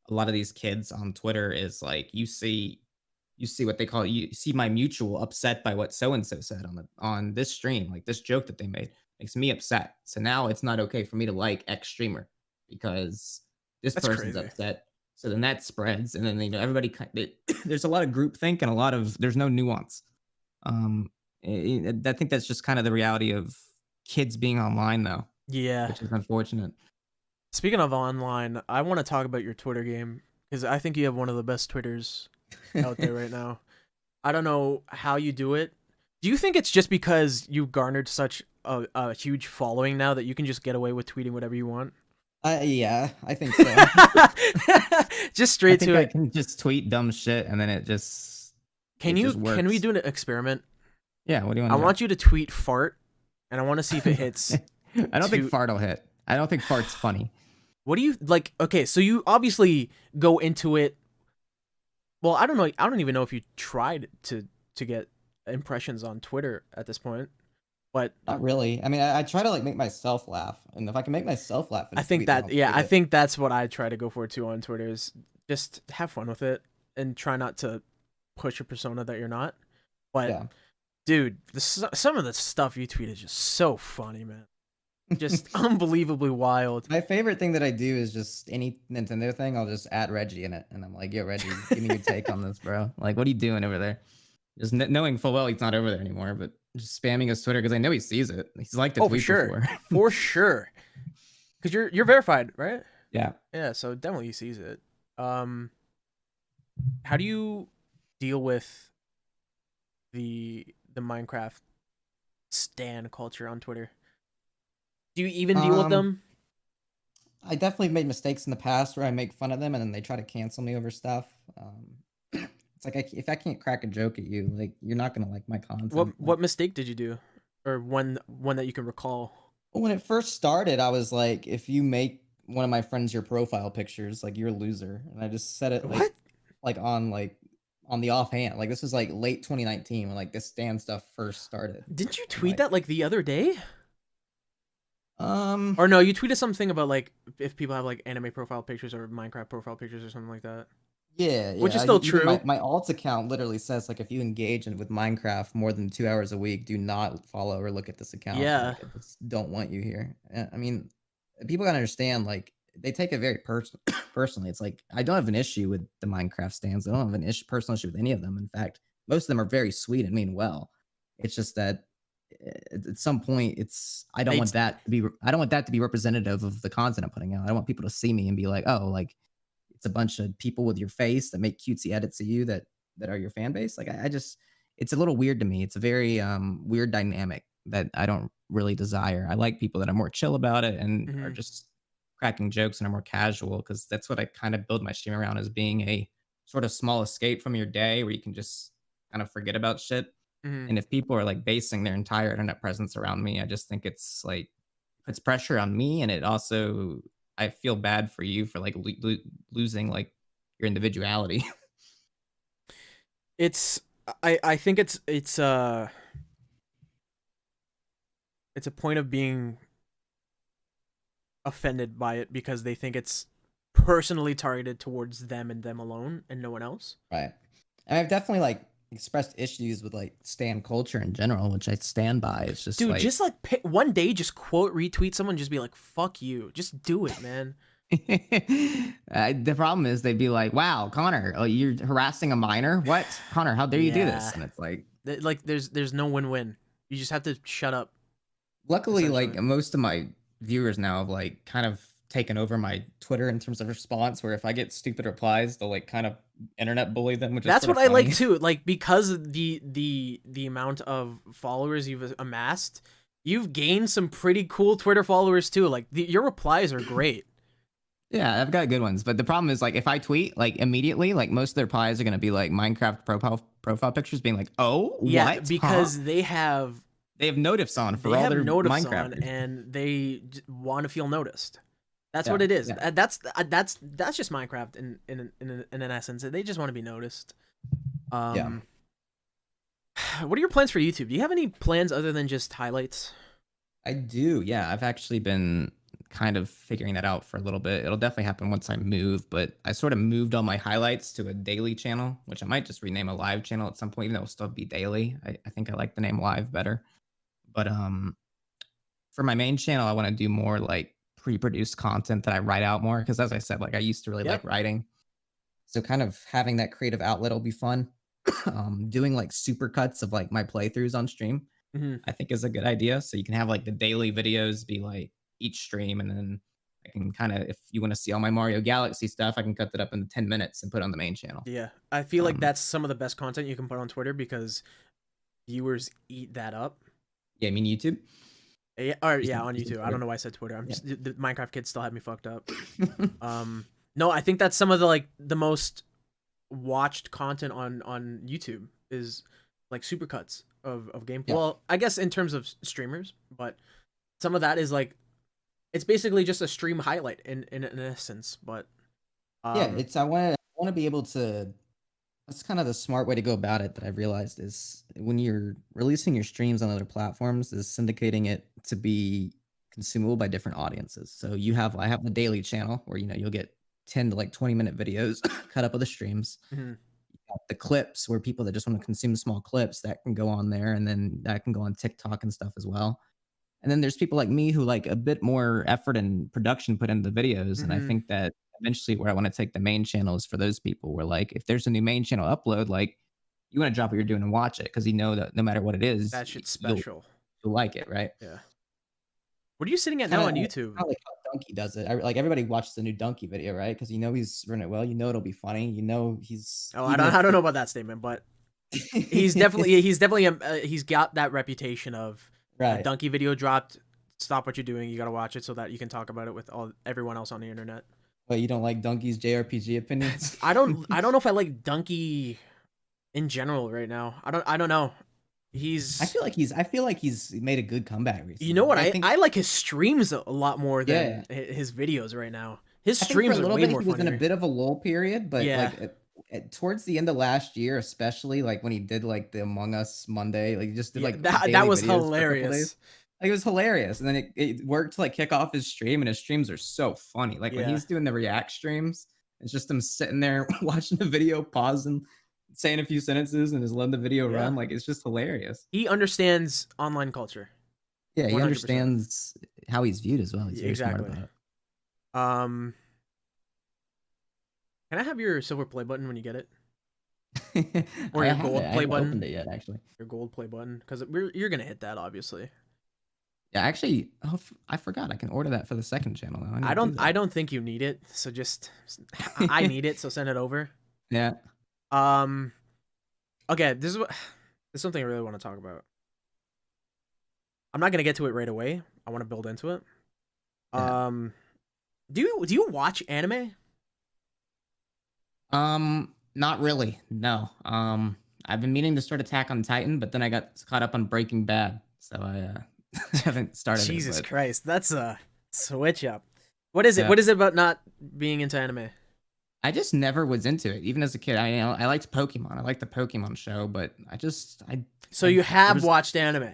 a lot of these kids on Twitter is like you see what they call you see my mutual upset by what so and so said on this stream, like this joke that they made makes me upset. So now it's not okay for me to like X streamer because this That's person's crazy. upset. So then that spreads, and then everybody there's a lot of groupthink and a lot of there's no nuance. I think that's just kind of the reality of kids being online, though, Yeah. which is unfortunate. Speaking of online, I want to talk about your Twitter game because I think you have one of the best Twitters out there right now. I don't know how you do it. Do you think it's just because you've garnered such a huge following now that you can just get away with tweeting whatever you want? Yeah, I think so. Just I straight think to I it. can just tweet dumb shit and then it just Can we works. do an experiment? Yeah, what do you I want to do? want you to tweet fart and I want to see if it hits I don't think to fart will hit. I don't think fart's funny. what do you like? Okay, so you obviously go into it. Well, I don't know. I don't even know if you tried to get impressions on Twitter at this point, but Not really. I mean, I try to like make myself laugh, and if I can make myself laugh in I a think tweet, then that I'll yeah, tweet I it. think that's what I try to go for too on Twitter is just have fun with it and try not to push a persona that you're not. But Yeah. dude, some of the stuff you tweet is just so funny, man. Just unbelievably wild. My favorite thing that I do is just any Nintendo thing. I'll just add Reggie in it, and I'm like, "Yo, Reggie, give me your take on this, bro. Like, what are you doing over there?" Just knowing full well he's not over there anymore, but just spamming his Twitter because I know he sees it. He's liked the Oh, for tweet sure, before. for sure. Because you're verified, right? Yeah. Yeah, so definitely he sees it. Um, How do you deal with the Minecraft stan culture on Twitter? Do you even deal with Um, them? I definitely made mistakes in the past where I make fun of them and then they try to cancel me over stuff. It's like if I can't crack a joke at you, like you're not gonna like my content. Like What mistake did you do, or one that you can recall? when it first started, I was like, if you make one of my friends your profile pictures, like you're a loser. And I just said it What? like on the offhand. Like this was like late 2019 when like this stand stuff first started. Didn't you I'm tweet like, that like the other day? um, Or no, you tweeted something about like if people have like anime profile pictures or Minecraft profile pictures or something like that, yeah, which yeah. is still Even my true. my alt account literally says like if you engage in with Minecraft more than 2 hours a week, do not follow or look at this account. Yeah. Like I just don't want you here. I mean, people gotta understand like they take it very personally. It's like I don't have an issue with the Minecraft stands. I don't have an personal issue with any of them. In fact, most of them are very sweet and mean well. It's just that at some point, it's They I don't want that to be representative of the content I'm putting out. I don't want people to see me and be like, oh, like it's a bunch of people with your face that make cutesy edits of you that are your fan base. Like I just it's a little weird to me. It's a very weird dynamic that I don't really desire. I like people that are more chill about it and are hmm just cracking jokes and are more casual because that's what I kind of build my stream around as being a sort of small escape from your day where you can just kind of forget about shit. hmm And if people are like basing their entire internet presence around me, I just think it's like puts pressure on me, and it also I feel bad for you for like losing like your individuality. It's I think it's a point of being offended by it because they think it's personally targeted towards them and them alone and no one else. Right. And I've definitely like expressed issues with like stan culture in general, which I stand by. It's just Dude, like just like pick, one day, just quote retweet someone, just be like, "Fuck you," just do it, man. the problem is they'd be like, "Wow, Connor, oh, you're harassing a minor? What, Connor? How dare you do this?" Yeah, And it's like, like there's no win-win. You just have to shut up, luckily, like essentially. most of my viewers now have like kind of taken over my Twitter in terms of response. Where if I get stupid replies, they'll like kind of internet bully them, which is That's sort what of I like funny. too. Like because of the amount of followers you've amassed, you've gained some pretty cool Twitter followers too. Like your replies are great. Yeah, I've got good ones, but the problem is like if I tweet like immediately, like most of their replies are gonna be like Minecraft profile pictures, being like, "Oh, Yeah, what? Huh?" because They have notifs on for they all have their notifs on Minecrafters. and they want to feel noticed. That's what Yeah, it is. yeah, That's just Minecraft in an essence. They just want to be noticed. yeah. Um, what are your plans for YouTube? Do you have any plans other than just highlights? I do. Yeah, I've actually been kind of figuring that out for a little bit. It'll definitely happen once I move, but I sort of moved all my highlights to a daily channel, which I might just rename a live channel at some point, even though it'll still be daily. I think I like the name live better. But for my main channel, I want to do more like pre-produced content that I write out more because as I said, like I used to really like Yep. writing. So kind of having that creative outlet will be fun. Doing like super cuts of like my playthroughs on stream, hmm I think is a good idea. So you can have like the daily videos be like each stream, and then I can kind of, if you want to see all my Mario Galaxy stuff, I can cut that up into 10 minutes and put it on the main channel. Yeah, I feel like Um, that's some of the best content you can put on Twitter because viewers eat that up. yeah, I mean YouTube. Yeah, or You yeah, said, on you said YouTube. I don't Twitter. know why I said Twitter. I'm Yeah. just the Minecraft kids still have me fucked up. No, I think that's some of the like the most watched content on YouTube is like supercuts of game. Yeah. Well, I guess in terms of streamers, but some of that is like it's basically just a stream highlight in essence. But Yeah. um, I want to be able to, that's kind of the smart way to go about it that I've realized is when you're releasing your streams on other platforms is syndicating it to be consumable by different audiences. So I have the daily channel where you'll get 10 to like 20-minute videos cut up of the streams. mhm, The clips where people that just want to consume small clips that can go on there, and then that can go on TikTok and stuff as well. And then there's people like me who like a bit more effort and production put into the videos. And I mhm, think that eventually where I want to take the main channel is for those people where like if there's a new main channel upload, like you want to drop what you're doing and watch it because you know that no matter what it is, that shit's you'll special. you'll like it, right? Yeah. What are you sitting at Kind now of on YouTube? like Donkey does it. Like everybody watches the new Donkey video, right? Because he's running it well. It'll be funny. He's Oh, even I if don't know about that statement, but he's definitely he's got that reputation of a right. donkey video dropped. Stop what you're doing. You gotta watch it so that you can talk about it with everyone else on the internet. But you don't like Donkey's JRPG opinions? I don't know if I like donkey in general right now. I don't know. I He's feel like he's made a good comeback You know recently. what? Like, I I think like his streams a lot more yeah. than his videos right now. His I think for a streams are little way bit more he was in a funnier. bit of a lull period, but Yeah, like towards the end of last year, especially like when he did like the Among Us Monday, like he just did yeah, like that daily was videos for a couple days. hilarious. Like it was hilarious. And then it worked to like kick off his stream, and his streams are so funny. Like when Yeah, he's doing the react streams, it's just him sitting there watching the video, pausing, saying a few sentences, and just letting the video yeah. run. Like it's just hilarious. He understands online culture, Yeah, he 100%. understands how he's viewed as well. He's very smart Exactly. about it. Um, can I have your silver play button when you get it, or I your haven't. gold I play haven't button? opened it yet, actually. Your gold play button, because you're gonna hit that obviously. Yeah, actually, I forgot. I can order that for the second channel now. I need I to do don't I that. don't think you need it, so just I need it, so send it over. Yeah. Um, okay, this is something I really want to talk about. I'm not gonna get to it right away. I want to build into it. Yeah. Do you watch anime? Not really. No. I've been meaning to start Attack on Titan, but then I got caught up on Breaking Bad, so I haven't started it. Jesus But Christ, that's a switch up. What is it? yeah, What is it about not being into anime? I just never was into it. Even as a kid, I liked Pokemon. I liked the Pokemon show, but So you there have was watched anime,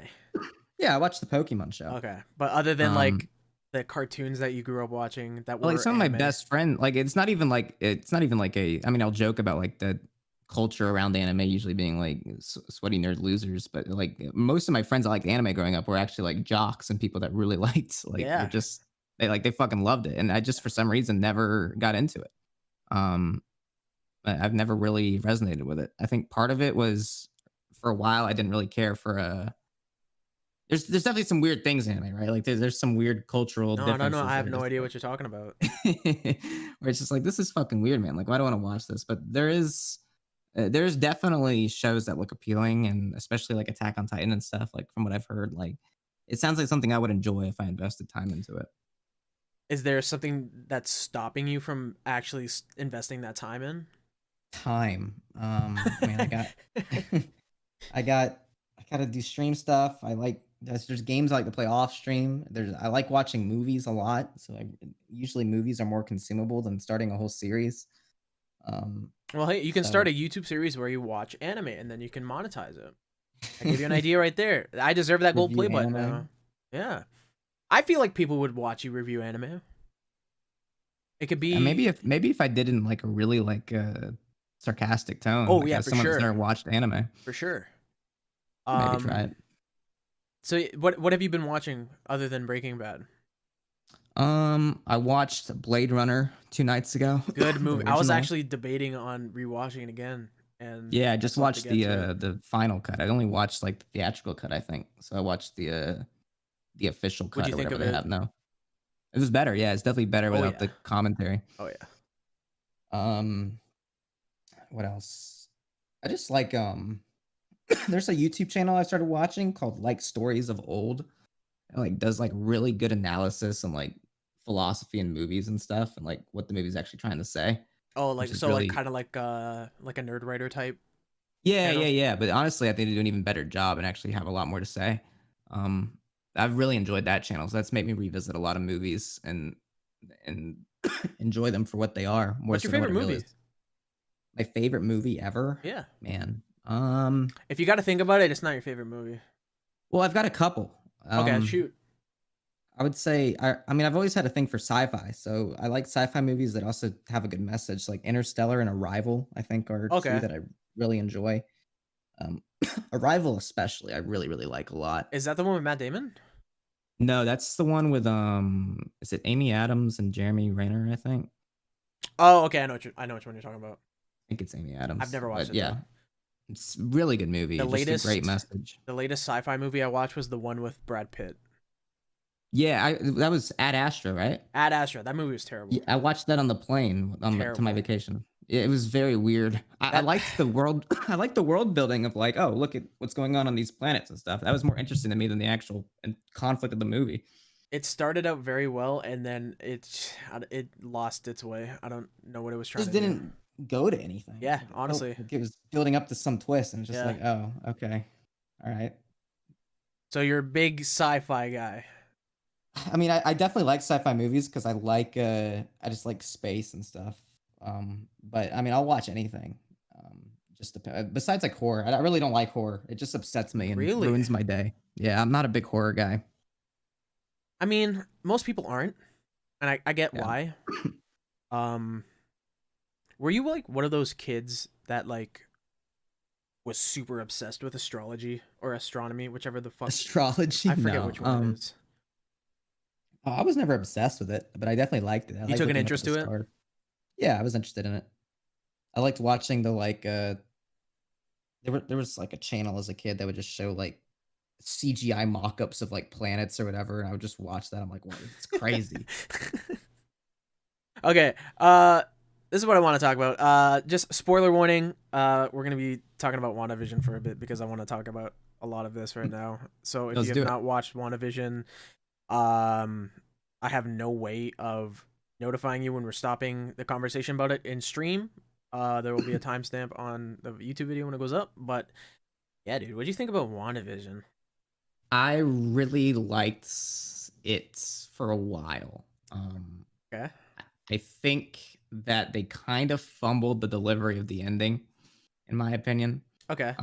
yeah, I watched the Pokemon show. okay? But other than Um, like the cartoons that you grew up watching that Well, like were some of my anime. best friend, like it's not even like a. I mean, I'll joke about like the culture around anime usually being like sweaty nerd losers, but like most of my friends that liked anime growing up were actually like jocks and people that really liked like Yeah. they fucking loved it, and I just for some reason never got into it. Um, I've never really resonated with it. I think part of it was for a while I didn't really care for there's definitely some weird things in anime, right? Like there's some weird cultural No, no, no. differences I that have are no just idea like what you're talking about. where it's just like this is fucking weird, man. Like why do I want to watch this? But there's definitely shows that look appealing, and especially like Attack on Titan and stuff. Like from what I've heard, like it sounds like something I would enjoy if I invested time into it. Is there something that's stopping you from actually investing that time in? Time, man, I got I gotta do stream stuff. There's games I like to play off stream. I like watching movies a lot, so usually movies are more consumable than starting a whole series. Well, hey, you can start So a YouTube series where you watch anime and then you can monetize it. I give you an idea right there. I deserve that gold review play button anime. now. Yeah. I feel like people would watch you review anime. It could And be maybe if I did in like a really like sarcastic tone, Oh like yeah, as for someone that's never sure. watched anime, For sure. maybe try Um it. so what have you been watching other than Breaking Bad? I watched Blade Runner 2 nights ago, Good the movie. I was original. actually debating on rewatching it again and Yeah, I I just still have to watched get to it. the final cut. I only watched like the theatrical cut, I think. So I watched the official What'd cut you or think whatever of they it? have now. It was better. Yeah, it's definitely better Oh without yeah. the commentary. Oh yeah. Um, what else? I just like there's a YouTube channel I started watching called Like Stories of Old. It like does like really good analysis and like philosophy in movies and stuff and like what the movie's actually trying to say, Oh, which like is so like really kind of like a nerd writer type yeah, yeah, channel. yeah. But honestly, I think they do an even better job and actually have a lot more to say. Um, I've really enjoyed that channel. So that's made me revisit a lot of movies and enjoy them for what they are more What's your so than what favorite it really movie? is. My favorite movie ever, Yeah. man. If you got to think about it, it's not your favorite movie. Well, I've got a couple. Okay, shoot. I would say I mean I've always had a thing for sci-fi, so I like sci-fi movies that also have a good message. Like Interstellar and Arrival, I think are two Okay. that I really enjoy. Um, Arrival especially, I really really like a lot. Is that the one with Matt Damon? No, that's the one with is it Amy Adams and Jeremy Renner? I Oh, okay. I know which one you're talking about. think it's Amy I've Adams, never watched but it though. yeah, it's a really good movie. The Just a great latest message. the latest sci-fi movie I watched was the one with Brad Pitt. Yeah, that was Ad Astra, right? Ad Astra. That movie was Yeah, terrible. I watched that on the plane to my Terrible. vacation. It was very weird. I That liked the world. I liked the world building of like, oh, look at what's going on these planets and stuff. That was more interesting to me than the actual conflict of the movie. it started out very well, and then it lost its way. I don't know what it was trying Just to do. didn't go to anything. Yeah, Like it felt honestly. like it was building up to some twist, and it's just Yeah. like, oh, okay, all right. So you're a big sci-fi guy. I mean, I definitely like sci-fi movies because I just like space and stuff. But I mean, I'll watch anything. Just besides like horror, I really don't like horror. It just upsets me and Really? ruins my day. Yeah, I'm not a big horror guy. I mean, most people aren't, and I get Yeah. why. Um, were you like one of those kids that like was super obsessed with astrology or astronomy, whichever the fuck? Astrology? I forget No. which one it is. I was never obsessed with it, but I definitely liked it. I You liked took an looking up at interest the to it? stars. Yeah, I was interested in it. I liked watching the like there was like a channel as a kid that would just show like CGI mock-ups of like planets or whatever, and I would just watch that. I'm like, "What? It's crazy." Okay. This is what I want to talk about. Just spoiler warning. We're gonna be talking about WandaVision for a bit because I want to talk about a lot of this right now. So if you Let's have do it. not watched WandaVision, I have no way of notifying you when we're stopping the conversation about it in stream. There will be a timestamp on the YouTube video when it goes up. But yeah, dude, what do you think about WandaVision? I really liked it for a while. Okay. I think that they kind of fumbled the delivery of the ending, in my opinion. Okay.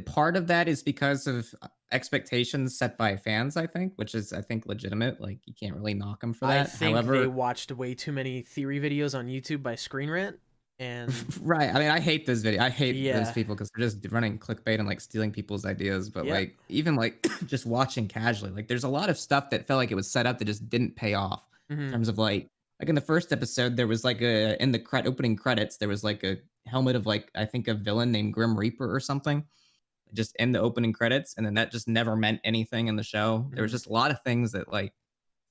Part of that is because of expectations set by fans, I think, which is I think legitimate. Like you can't really knock them for I that. think they However, watched way too many theory videos on YouTube by Screen Rant, and right. I mean, I hate those videos. I hate those yeah, people because they're just running clickbait and like stealing people's ideas. But yep. like, even like just watching casually, like there's a lot of stuff that felt like it was set up that just didn't pay off in Hmm. terms of like in the first episode, there was like in the opening credits, there was like a helmet of like, I think a villain named Grim Reaper or something just in the opening credits. And then that just never meant anything in the show. There was Hmm. just a lot of things that like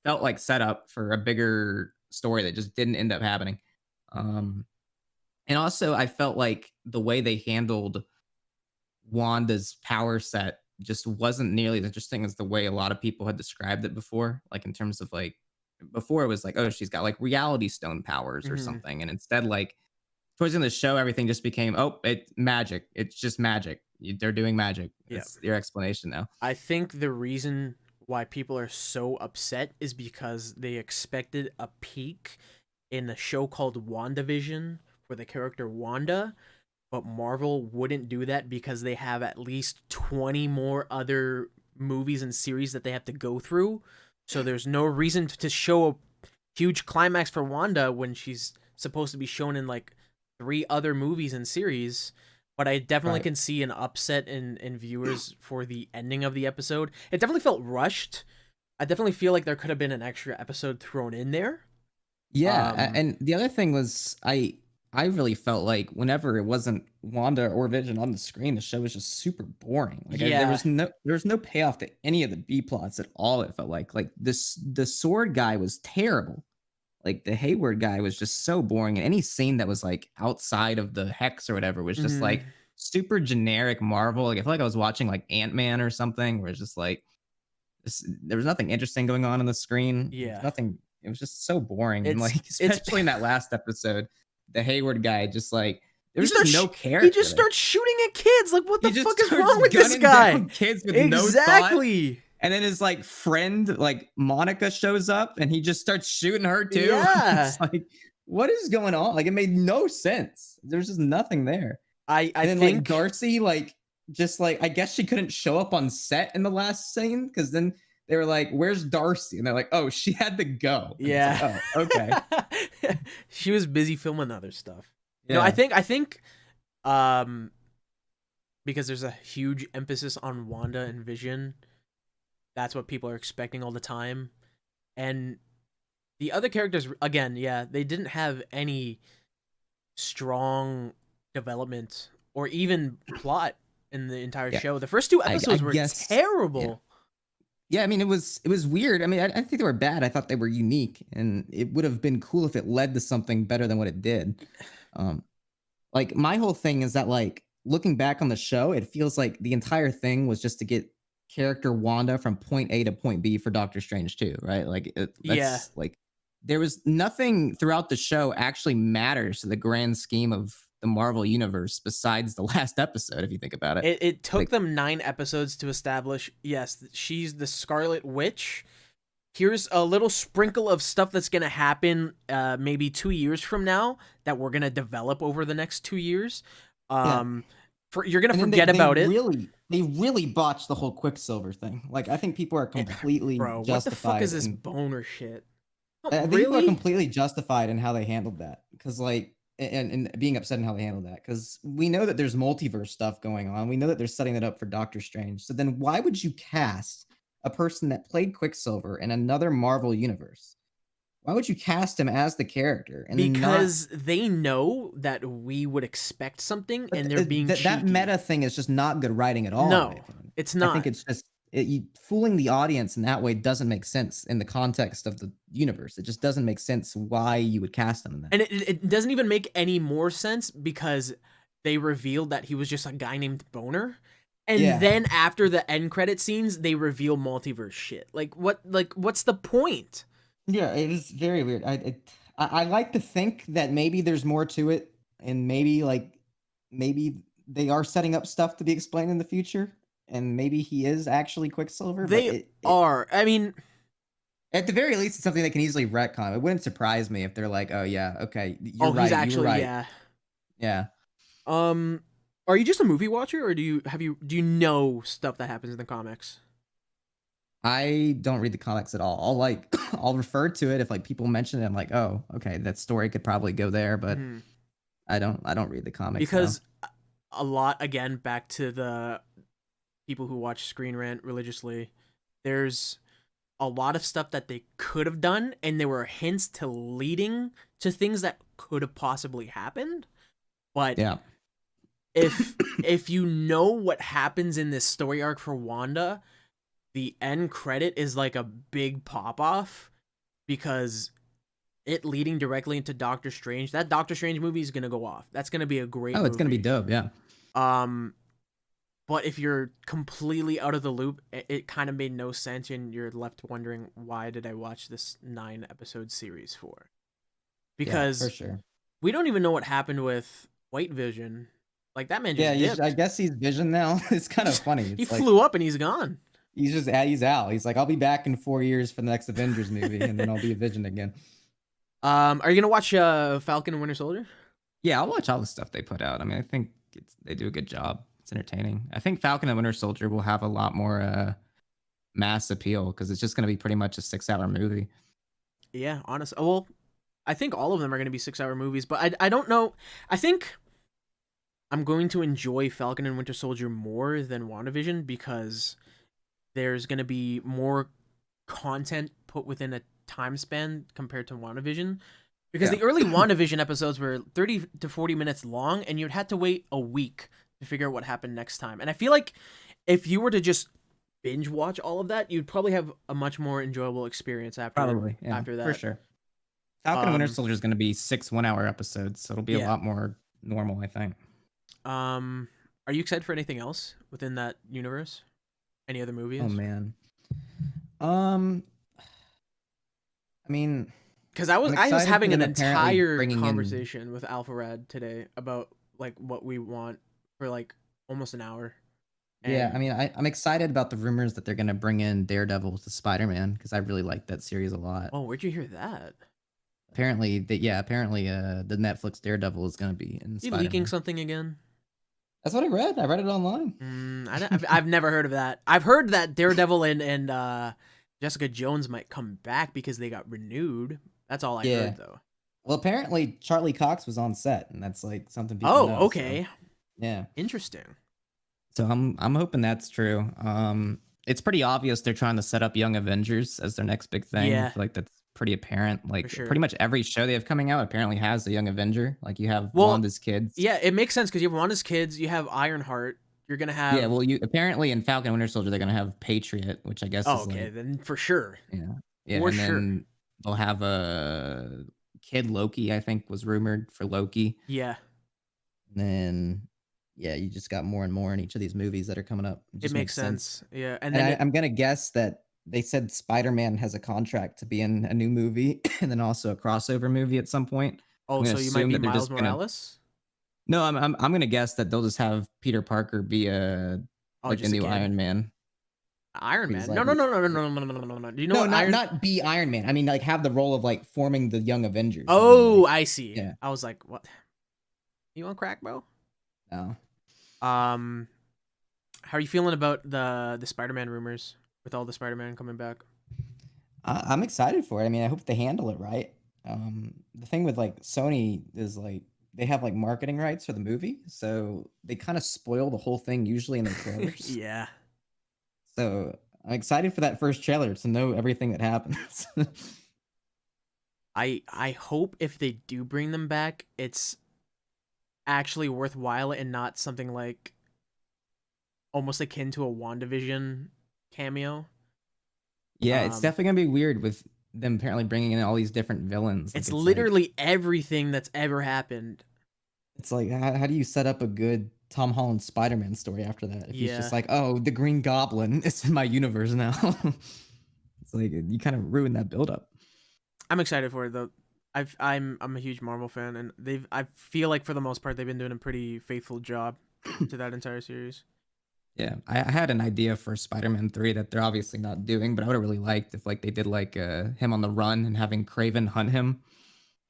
felt like setup for a bigger story that just didn't end up happening. Um, and also, I felt like the way they handled Wanda's power set just wasn't nearly as interesting as the way a lot of people had described it before. Like in terms of like before it was like, oh, she's got like reality stone powers or Hmm. something. And instead, like towards the end of the show, everything just became, oh, it's magic. It's just magic. They're doing magic. Yep. That's your explanation now. I think the reason why people are so upset is because they expected a peak in a show called WandaVision for the character Wanda, but Marvel wouldn't do that because they have at least 20 more other movies and series that they have to go through. So there's no reason to show a huge climax for Wanda when she's supposed to be shown in like three other movies and series. But I definitely Right. can see an upset in viewers for the ending of the episode. It definitely felt rushed. I definitely feel like there could have been an extra episode thrown in there. Yeah, Um, and the other thing was I really felt like whenever it wasn't Wanda or Vision on the screen, the show was just super boring. Like yeah. there was no payoff to any of the B plots at all. It felt like this the sword guy was terrible. Like the Hayward guy was just so boring, and any scene that was like outside of the hex or whatever was just Mhm. like super generic Marvel. Like I feel like I was watching like Ant-Man or something, where it's just like there was nothing interesting going on the screen. There was Yeah. nothing. It was just so boring, and It's like it's especially in that last episode, the Hayward guy just like there he was just starts no he character just there. starts shooting at kids. Like what He the just fuck is starts wrong with this gunning guy? down kids with no thought. Exactly. And then his like friend, like Monica, shows up and he just starts shooting her too. Yeah. It's like, what is going on? Like it made no sense. There's just nothing there. I And then like think Darcy, like just like I guess she couldn't show up on set in the last scene because then they were like, "Where's Darcy?" And they're like, "Oh, she had to go." And it's like, yeah. "Oh, okay, She was busy filming other stuff. No, I yeah, think I think um because there's a huge emphasis on Wanda and Vision, that's what people are expecting all the time. And the other characters again, yeah, they didn't have any strong development or even plot in the entire yeah." show. The first two I episodes were guess, yeah. terrible. Yeah, I mean, it was weird. I mean, I didn't think they were bad. I thought they were unique, and it would have been cool if it led to something better than what it did. Um, like my whole thing is that like looking back on the show, it feels like the entire thing was just to get character Wanda from point A to point B for Doctor Strange too, right? Like Yeah, that's like there was nothing throughout the show actually matters to the grand scheme of the Marvel universe besides the last episode, if you think about it. it took Like, them 9 episodes to establish, yes, she's the Scarlet Witch. Here's a little sprinkle of stuff that's gonna happen, maybe 2 years from now, that we're gonna develop over the next 2 years. yeah. Um, you're gonna And then forget about it, they really botched the whole Quicksilver thing. Like I think people are Eh, completely bro. What the fuck is justified this in boner shit? Oh, I think people are really? completely justified in how they handled that because like and being upset in how they handled that because we know that there's multiverse stuff going on. We know that they're setting it up for Doctor Strange. So then why would you cast a person that played Quicksilver in another Marvel universe? Why would you cast him as the character and then not Because they know that we would expect something, but and they're being that cheeky. meta thing is just not good writing at all, in my No, opinion. it's I think not. it's just fooling the audience in that way doesn't make sense in the context of the universe. It just doesn't make sense why you would cast them in that. And it doesn't even make any more sense because they revealed that he was just a guy named Boner. And Yeah, then after the end credit scenes, they reveal multiverse shit. What's the point? yeah, it is very weird. I like to think that maybe there's more to it, and maybe they are setting up stuff to be explained in the future, and maybe he is actually Quicksilver. But They are. I mean, at the very least, it's something they can easily retcon. It wouldn't surprise me if they're like, "Oh yeah, okay, you're oh, he's right, you were actually, right." yeah. Yeah. Um are you just a movie watcher, or do you know stuff that happens in the comics? I don't read the comics at all. I'll like I'll refer to it if like people mention it. I'm like, oh, okay, that story could probably go there, but Mhm. I don't read the comics though. Because a lot, again, back to the people who watch Screen Rant religiously, there's a lot of stuff that they could have done, and there were hints to leading to things that could have possibly happened. But Yeah. if you know what happens in this story arc for Wanda, the end credit is like a big pop off because it leading directly into Doctor Strange. That Doctor Strange movie is gonna go off. That's gonna be a great Oh, it's gonna be movie. dope. Yeah. Um, but if you're completely out of the loop, it kind of made no sense, and you're left wondering, why did I watch this 9 episode series for? Yeah, for Because sure. we don't even know what happened with White Vision. Like, that man Yeah, just I dipped. guess he's Vision now. It's kind of funny. He It's like flew up and he's gone. he's out. He's like, I'll be back in 4 years for the next Avengers movie, and then I'll be a Vision again. Are you gonna watch Falcon and Winter Soldier? Yeah, I'll watch all the stuff they put out. I mean, I think they do a good job. It's entertaining. I think Falcon and Winter Soldier will have a lot more mass appeal because it's just going to be pretty much a 6 hour movie. Yeah, honestly. Well, I think all of them are gonna be 6 hour movies, but I don't know. I think I'm going to enjoy Falcon and Winter Soldier more than WandaVision because there's going to be more content put within a time span compared to WandaVision. Because Yeah. the early WandaVision episodes were 30 to 40 minutes long, and you'd had to wait a week to figure out what happened next time. And I feel like if you were to just binge watch all of that, you'd probably have a much more enjoyable experience Probably. Yeah, after for that. sure. Falcon and Winter Um, Soldier is going to be 6 1 hour episodes, so it'll be a yeah. lot more normal, I think. Are you excited for anything else within that universe? Any other Oh movies? man. Um, I mean, Because I was I'm I was excited for having an them apparently entire bringing in. conversation with Alpharad today about like what we want for like almost an hour. Yeah, I And mean, I'm excited about the rumors that they're going to bring in Daredevil to Spider-Man because I really like that series a lot. oh, where'd you hear that? Apparently, the Netflix Daredevil is going to be in Is he leaking Spider-Man. something again? That's what I read. I read it online. I've never heard of that. I've heard that Daredevil and Jessica Jones might come back because they got renewed. That's all I Yeah. heard though. Well, apparently Charlie Cox was on set, and that's like something people Oh, know. So okay, yeah. interesting. So I'm hoping that's true. It's pretty obvious they're trying to set up Young Avengers as their next big thing. I Yeah, feel like that's pretty apparent. for Like sure. pretty much every show they have coming out apparently has a Young Avenger. Like you have Well, Wanda's kids. yeah, it makes sense because you have Wanda's kids, you have Ironheart, You're gonna Yeah, have. well, you apparently in Falcon and Winter Soldier, they're gonna have Patriot, which I guess Oh, is okay, like then for sure, yeah. Yeah, for and sure. then they'll have a Kid Loki, I think, was rumored for Loki. Yeah, And then, yeah, you just got more and more in each of these movies that are coming up. It it just makes makes sense. sense. Yeah, and And then it. I'm gonna guess that they said Spider-Man has a contract to be in a new movie and then also a crossover movie at some point. Oh, I'm gonna so you might assume be that they're Miles just gonna Morales. no, I'm gonna guess that they'll just have Peter Parker be Oh, like the just a new kid. Iron Man. Iron Because Man. like No, no, no, no, no, no, no, no, no, no, no. Do you know no, what Iron? not be Iron Man. I mean, like have the role of like forming the Young Avengers and then Oh, like I see. yeah, I was like, what? You on crack, bro? no. Um, how are you feeling about the Spider-Man rumors with all the Spider-Man coming back? I'm excited for it. I mean, I hope they handle it right. The thing with like Sony is like they have like marketing rights for the movie, so they kind of spoil the whole thing usually in their trailers. Yeah. So I'm excited for that first trailer to know everything that happens. I hope if they do bring them back, it's actually worthwhile and not something like almost akin to a WandaVision cameo. Yeah, it's Um, definitely gonna be weird with them apparently bringing in all these different villains. Like it's it's like literally everything that's ever happened. how do you set up a good Tom Holland Spider-Man story after that if he's just Yeah, like, oh, the Green Goblin is in my universe now? It's like you kind of ruin that buildup. I'm excited for it though. I'm a huge Marvel fan, and I feel like for the most part they've been doing a pretty faithful job to that entire series. Yeah, I had an idea for Spider-Man 3 that they're obviously not doing, but I would have really liked if like they did like him on the run and having Craven hunt him,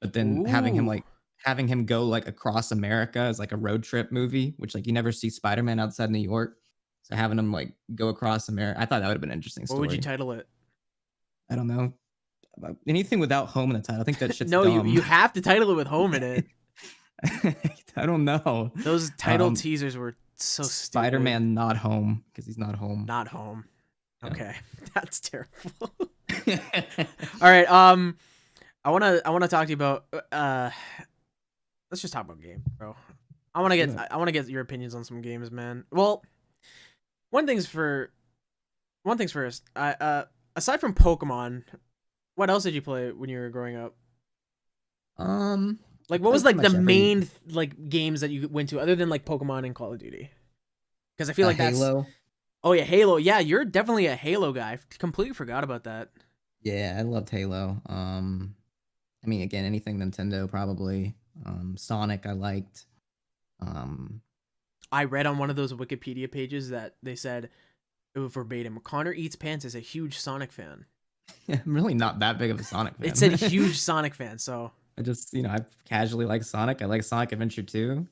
but then Ooh, having him go like across America as like a road trip movie, which like you never see Spider-Man outside New York. So having him like go across America, I thought that would have been an interesting what would you story. title it? I don't know. Anything without home in the title. I think that shit's No, you dumb. you have to title it with home in it. I don't know. Those title Um, teasers were so stupid. Spider-Man not home because he's not home. Not home. Yeah. Okay, that's terrible. All right. I wanna talk to you about. Let's just talk about games, bro. I wanna Let's do get it. I wanna get your opinions on some games, man. Well, one thing's for one thing's first. Aside from Pokemon, what else did you play when you were growing up? I Like, what was played pretty like the much every main like games that you went to other than like Pokemon and Call of Duty? Because I feel like that's. Halo. Oh yeah, Halo. Yeah, you're definitely a Halo guy. Completely forgot about that. Yeah, I loved Halo. I mean, again, anything Nintendo probably. Sonic, I liked. Um, I read on one of those Wikipedia pages that they said it was verbatim. Connor Eats Pants is a huge Sonic fan. I'm really not that big of a Sonic It said fan. huge Sonic fan. So I just, I casually like Sonic. I like Sonic Adventure 2.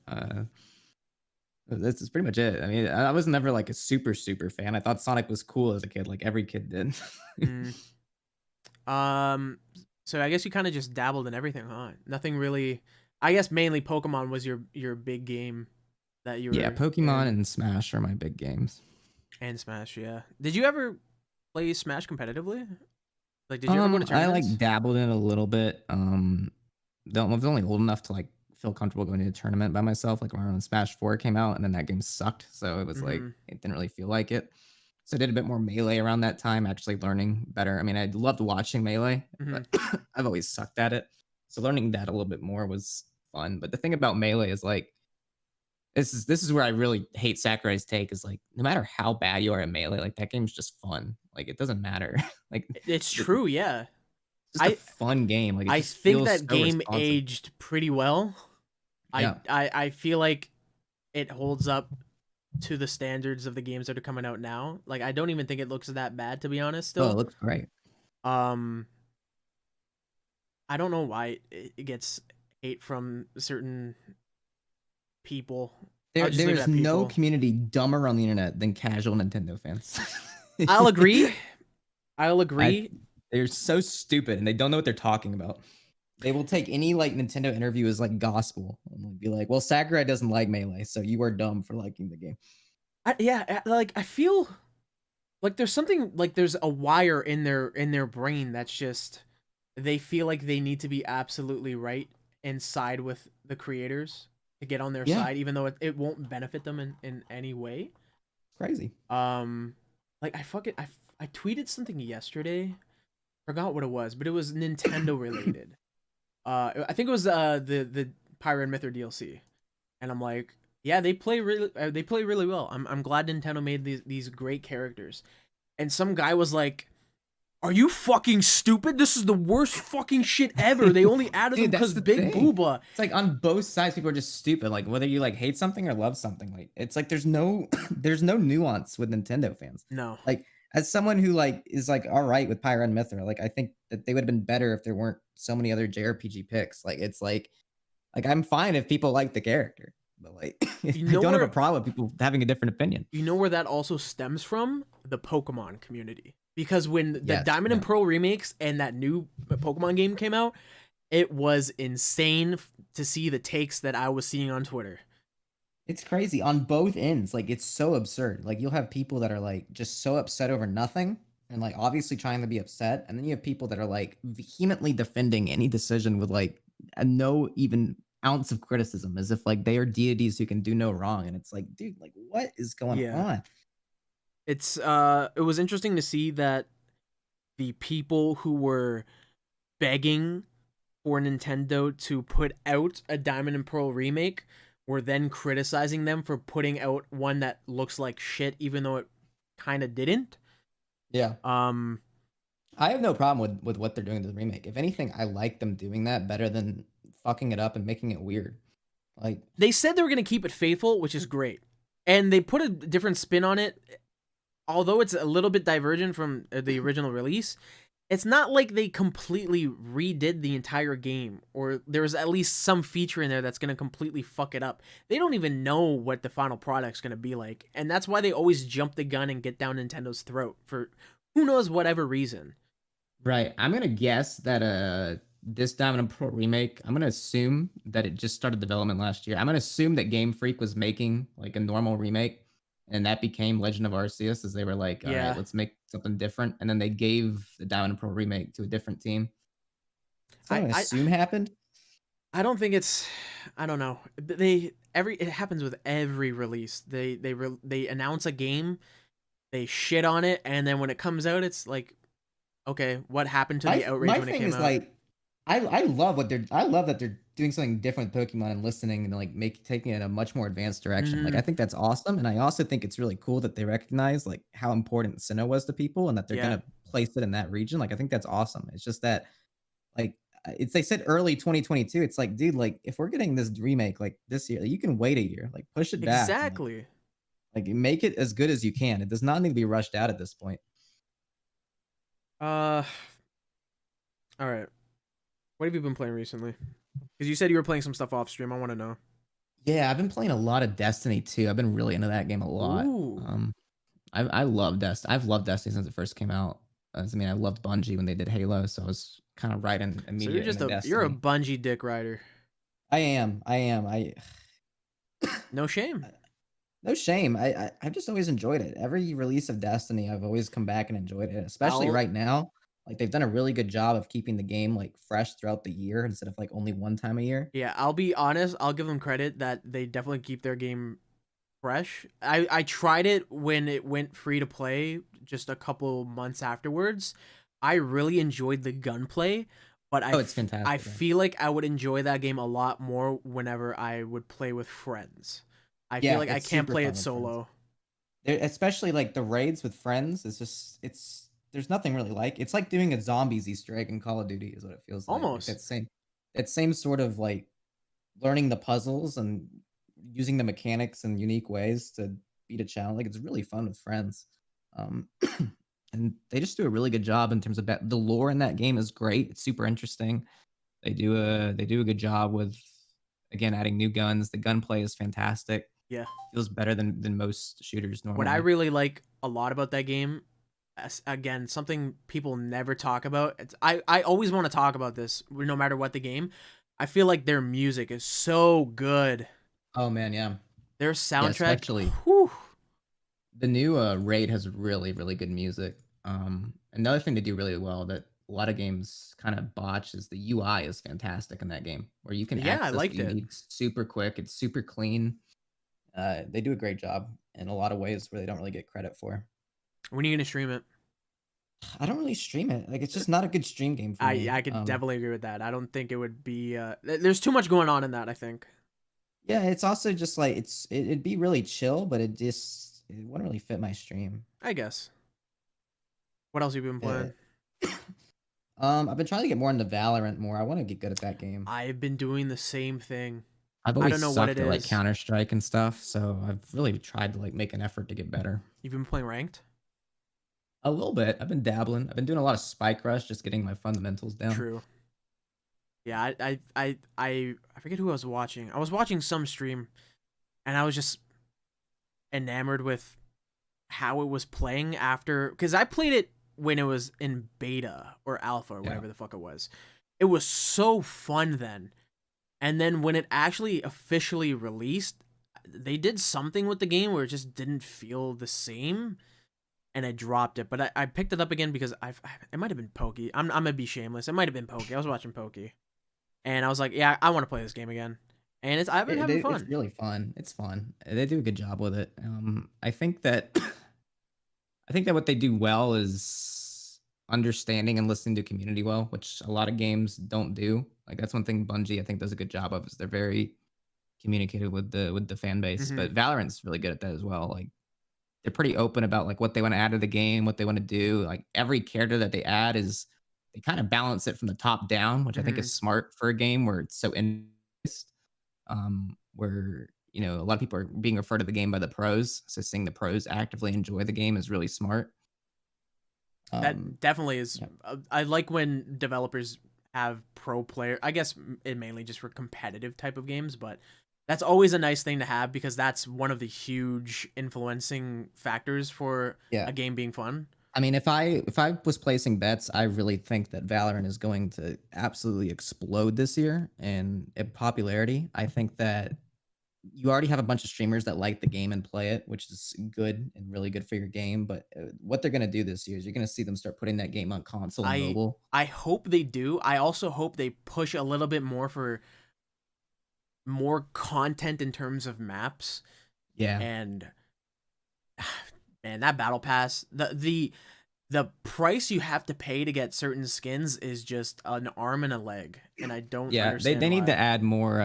That's pretty much it. I mean, I was never like a super fan. I thought Sonic was cool as a kid, like every kid did. mm, um, so I guess you kind of just dabbled in everything, huh? Nothing really. I guess mainly Pokemon was your big game that you Yeah, were Pokemon in, and Smash are my big games. and Smash. Yeah. Did you ever play Smash competitively? Like, did you ever go to I like tournaments? dabbled in a little bit. I was only old enough to like feel comfortable going to a tournament by myself. Like when Smash 4 came out, and then that game sucked, so it was like Mm-hmm. it didn't really feel like it. So I did a bit more melee around that time, actually learning better. I mean, I loved watching melee, Mm-hmm. but I've always sucked at it. So learning that a little bit more was fun. But the thing about melee is like this is where I really hate Sakurai's take is like no matter how bad you are at melee, like that game's just fun. Like it doesn't matter. Like It's it's true. Yeah. just a I fun game. Like it I just think feels that so game responsive. aged pretty well. I Yeah. I I feel like it holds up to the standards of the games that are coming out now. Like I don't even think it looks that bad to be honest Oh, it still. looks great. Um I don't know why it gets hate from certain people. I'll just leave it There's at no people. community dumber on the internet than casual Nintendo fans. I'll agree. I'll I agree. they're so stupid and they don't know what they're talking about. They will take any like Nintendo interview as like gospel and like, be like, "Well, Sakurai doesn't like Melee, so you are dumb for liking the game." Like I feel like there's something like there's a wire in their brain that's just they feel like they need to be absolutely right and side with the creators to get on their Yeah. side even though it won't benefit them in any way. crazy. Um, like I tweeted something yesterday. Forgot what it was, but it was Nintendo related. I think it was the Pyro and Mythr DLC, and I'm like, yeah, they play really well. I'm glad Nintendo made these great characters. And some guy was like, "Are you fucking stupid? This is the worst fucking shit ever. They only added them Dude, that's because the Big thing. Booba." It's like on both sides, people are just stupid. Like whether you like hate something or love something, like it's like there's no there's no nuance with Nintendo fans. No, Like as someone who like is like all right with Pyra and Mythra, like I think that they would have been better if there weren't so many other JRPG picks. Like it's like I'm fine if people like the character, but like you I know don't have a where problem with people having a different opinion. that also stems from the Pokemon community. Because when the Yes, Diamond and yeah. Pearl remakes and that new Pokemon game came out, it was insane to see the takes that I was seeing on Twitter. It's crazy on both ends. Like it's so absurd. Like you'll have people that are like just so upset over nothing and like obviously trying to be upset. And then you have people that are like vehemently defending any decision with like no even ounce of criticism as if like they are deities who can do no wrong. And it's like, dude, like what is going Yeah. on? It was interesting to see that the people who were begging for Nintendo to put out a Diamond and Pearl remake were then criticizing them for putting out one that looks like shit, even though it kind of didn't. Yeah. Um, I have no problem with what they're doing to the remake. If anything, I like them doing that better than fucking it up and making it weird. Like they said they were gonna keep it faithful, which is great, and they put a different spin on it. Although it's a little bit divergent from the original release, it's not like they completely redid the entire game, or there was at least some feature in there that's going to completely fuck it up. They don't even know what the final product's going to be like, and that's why they always jump the gun and get down Nintendo's throat for who knows whatever reason. right. I'm gonna guess that this Diamond and Pearl remake, I'm gonna assume that it just started development last year. I'm gonna assume that Game Freak was making like a normal remake and that became Legend of Arceus as they were like, all right, Yeah, let's make something different. And then they gave the Diamond and Pearl remake to a different team. So I'm I gonna I assume happened. I don't think it's. I don't know. It happens with every release. They announce a game, they shit on it, and then when it comes out, it's like, okay, what happened to the outrage My when it thing came is out? like I love that they're doing something different with Pokemon and listening and like taking it in a much more advanced direction. Like Hmm. I think that's awesome. And I also think it's really cool that they recognize like how important Sinnoh was to people and that they're Yeah, gonna place it in that region. Like I think that's awesome. It's just that like it's they said early 2022. It's like, dude, like if we're getting this remake like this year, you can wait a year, like push it back and exactly. like make it as good as you can. It does not need to be rushed out at this point. Uh, all right. What have you been playing recently? Because you said you were playing some stuff off stream. I want to know. Yeah, I've been playing a lot of Destiny too. I've been really into that game a lot. Ooh, I love Destiny. I've loved Destiny since it first came out. I mean, I loved Bungie when they did Halo, so I was kind of right in so you're immediate just into a Destiny. Bungie dick rider. I am. I am. No shame. No shame. I've just always enjoyed it. Every release of Destiny, I've always come back and enjoyed it. Especially I'll right now, like they've done a really good job of keeping the game like fresh throughout the year instead of like only one time a year. Yeah, I'll be honest. I'll give them credit that they definitely keep their game fresh. I tried it when it went free to play just a couple months afterwards. I really enjoyed the gunplay, but Oh, it's I fantastic. Yeah, feel like I would enjoy that game a lot more whenever I would play with friends. I feel yeah, like I it's can't super play fun it with friends. solo. Especially like the raids with friends is just it's there's nothing really like it's like doing a zombies Easter egg in Call of Duty is what it feels like Almost. that same sort of like learning the puzzles and using the mechanics in unique ways to beat a challenge. Like it's really fun with friends. Um, and they just do a really good job in terms of that. The lore in that game is great. It's super interesting. They do a good job with again adding new guns. The gunplay is fantastic. Yeah. Feels better than most shooters What I normally. really like a lot about that game, again, something people never talk about. I always want to talk about this no matter what the game. I feel like their music is so good. Oh man, yeah. Their Yeah, soundtrack, especially whew, the new raid has really, really good music. Another thing they do really well that a lot of games kind of botch is the UI is fantastic in that game, where you can yeah, I access what liked you it. need super quick. It's super clean. They do a great job in a lot of ways where they don't really get credit for. When are you gonna stream it? I don't really stream it. Like, it's just not a good stream game for me. I could definitely agree with that. I don't think it would be. There's too much going on in that, I think. Yeah, it's also just like it'd be really chill, but it wouldn't really fit my stream. I guess. What else have you been Yeah. playing? I've been trying to get more into Valorant more. I want to get good at that game. I've been doing the same thing. I've I always don't know what it sucked at like is. Counter-Strike and stuff, so I've really tried to like make an effort to get better. You've been playing ranked? A little bit. I've been dabbling. I've been doing a lot of Spike Rush, just getting my fundamentals down. True. Yeah, I forget who I was watching. I was watching some stream, and I was just enamored with how it was playing after, because I played it when it was in beta or alpha or Yeah. whatever the fuck it was. It was so fun then. And then when it actually officially released, they did something with the game where it just didn't feel the same, and I dropped it. But I picked it up again because it might have been Pokey. I'm gonna be shameless. It might have been Pokey. I was watching Pokey, and I was like, yeah, I want to play this game again. And I've been having It's fun. really fun. It's fun. They do a good job with it. I think that I think that what they do well is understanding and listening to community well, which a lot of games don't do. Like that's one thing Bungie I think does a good job of is they're very communicative with the fan base. Hmm. But Valorant's really good at that as well. Like they're pretty open about like what they want to add to the game, what they want to do. Like every character that they add is they kind of balance it from the top down, which I think Hmm. is smart for a game where it's so in where a lot of people are being referred to the game by the pros. So seeing the pros actively enjoy the game is really smart. Um, That definitely is. yeah, I like when developers have pro player. I guess it mainly just for competitive type of games, but that's always a nice thing to have because that's one of the huge influencing factors for yeah. a game being fun. I mean, if I was placing bets, I really think that Valorant is going to absolutely explode this year in popularity. I think that you already have a bunch of streamers that like the game and play it, which is good and really good for your game. But what they're going to do this year is you're going to see them start putting that game on console and I mobile. I hope they do. I also hope they push a little bit more for more content in terms of maps Yeah. and man, that battle pass, the price you have to pay to get certain skins is just an arm and a leg, and I don't Yeah, understand they need to why. add more.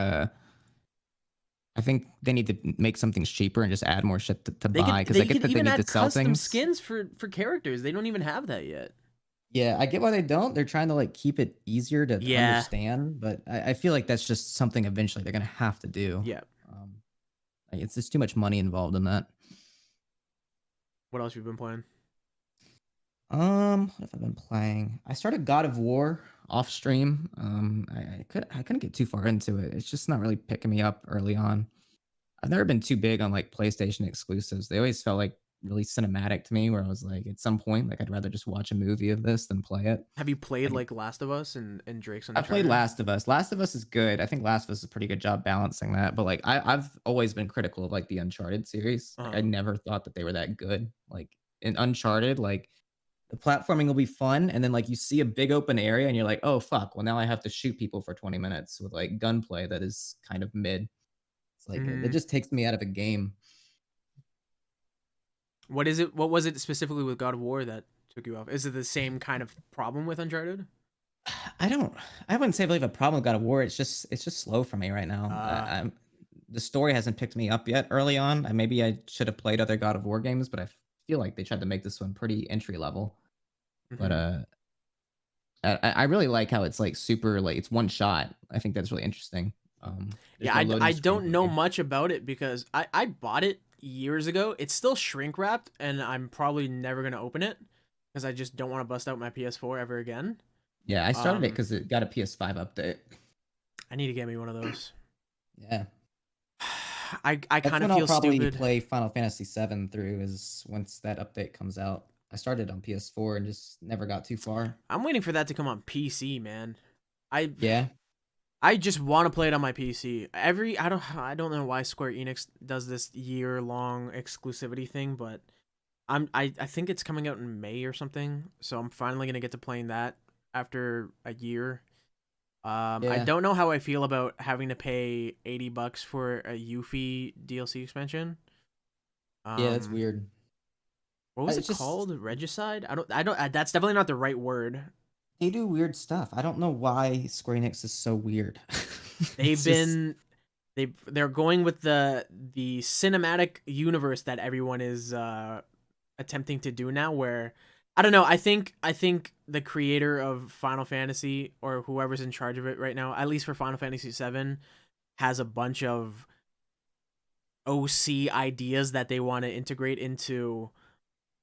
I think they need to make some things cheaper and just add more shit to buy because I They get could that they even need to add sell custom things. skins for characters. They don't even have that yet. Yeah, I get why they don't. They're trying to like keep it easier to Yeah. understand, but I feel like that's just something eventually they're gonna have to do. Yeah. Um, like, it's just too much money involved in that. What else have you been playing? What have I been playing? I started God of War off stream. I couldn't get too far into it. It's just not really picking me up early on. I've never been too big on like PlayStation exclusives. They always felt like really cinematic to me, where I was like, at some point, like I'd rather just watch a movie of this than play it. Have you played Like like Last of Us and Drake's I played Uncharted? Last of Us. Last of Us is good. I think Last of Us does a pretty good job balancing that. But like I've always been critical of like the Uncharted series. Like Uh-huh. I never thought that they were that good. Like in Uncharted, like the platforming will be fun, and then like you see a big open area, and you're like, oh fuck, well now I have to shoot people for 20 minutes with like gunplay that is kind of mid. It's like it Hmm. just takes me out of a game. What is it? What was it specifically with God of War that took you off? Is it the same kind of problem with Uncharted? I don't. I wouldn't say I really have a problem with God of War. It's just slow for me right now. Uh, I'm the story hasn't picked me up yet early on. Maybe I should have played other God of War games, but I feel like they tried to make this one pretty entry level. But mhm. I really like how it's like super like it's one shot. I think that's really interesting. There's Yeah, no loading I screen don't for the know game. much about it because I bought it years ago. It's still shrink wrapped, and I'm probably never gonna open it because I just don't want to bust out my PS4 ever again. Yeah, I started it Um, because it got a PS5 update. I need to get me one of those. Yeah, I that's kind of when I'll feel probably stupid. play Final Fantasy VII through is once that update comes out. I started on PS4 and just never got too far. I'm waiting for that to come on PC, man. I Yeah, I just want to play it on my PC. I don't know why Square Enix does this year long exclusivity thing, but I think it's coming out in May or something. So I'm finally gonna get to playing that after a year. I Yeah, don't know how I feel about having to pay $80 for a Yuffie DLC expansion. yeah, that's Um, weird. what was it It's just called? Regicide? That's definitely not the right word. they do weird stuff. I don't know why Square Enix is so weird. They've It's just been they're going with the cinematic universe that everyone is attempting to do now, where I don't know, I think the creator of Final Fantasy, or whoever's in charge of it right now, at least for Final Fantasy 7, has a bunch of OC ideas that they want to integrate into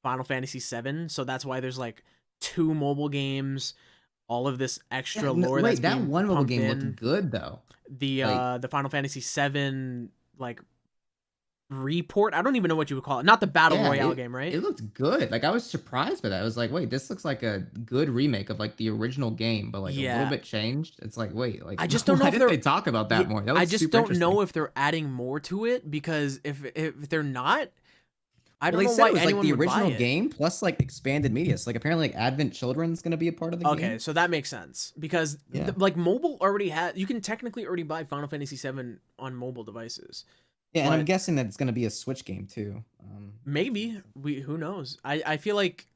Final Fantasy 7. So that's why there's like two mobile games, all of this yeah. extra No, lore that's wait, that being one mobile pumped game in. looked good though. The Like, uh the Final Fantasy 7 like report, I don't even know what you would call it. Not the battle yeah, royale it game, right? it looked good. Like I was surprised by that. I was like, wait, this looks like a good remake of like the original game, but like a little Yeah. bit changed. It's like, wait, like I just don't know why if didn't they're they talk about yeah, that more? That I looks just super don't interesting. know if they're adding more to it, because if they're not, I Well, don't they know said why it was like anyone the would buy original it. game plus like expanded media. So like apparently like Advent Children's gonna be a part of the Okay, game. so that makes sense, because Yeah. like mobile already has, you can technically already buy Final Fantasy 7 on mobile devices. Yeah, and I'm But guessing that it's gonna be a Switch game too. maybe, we who knows. I feel like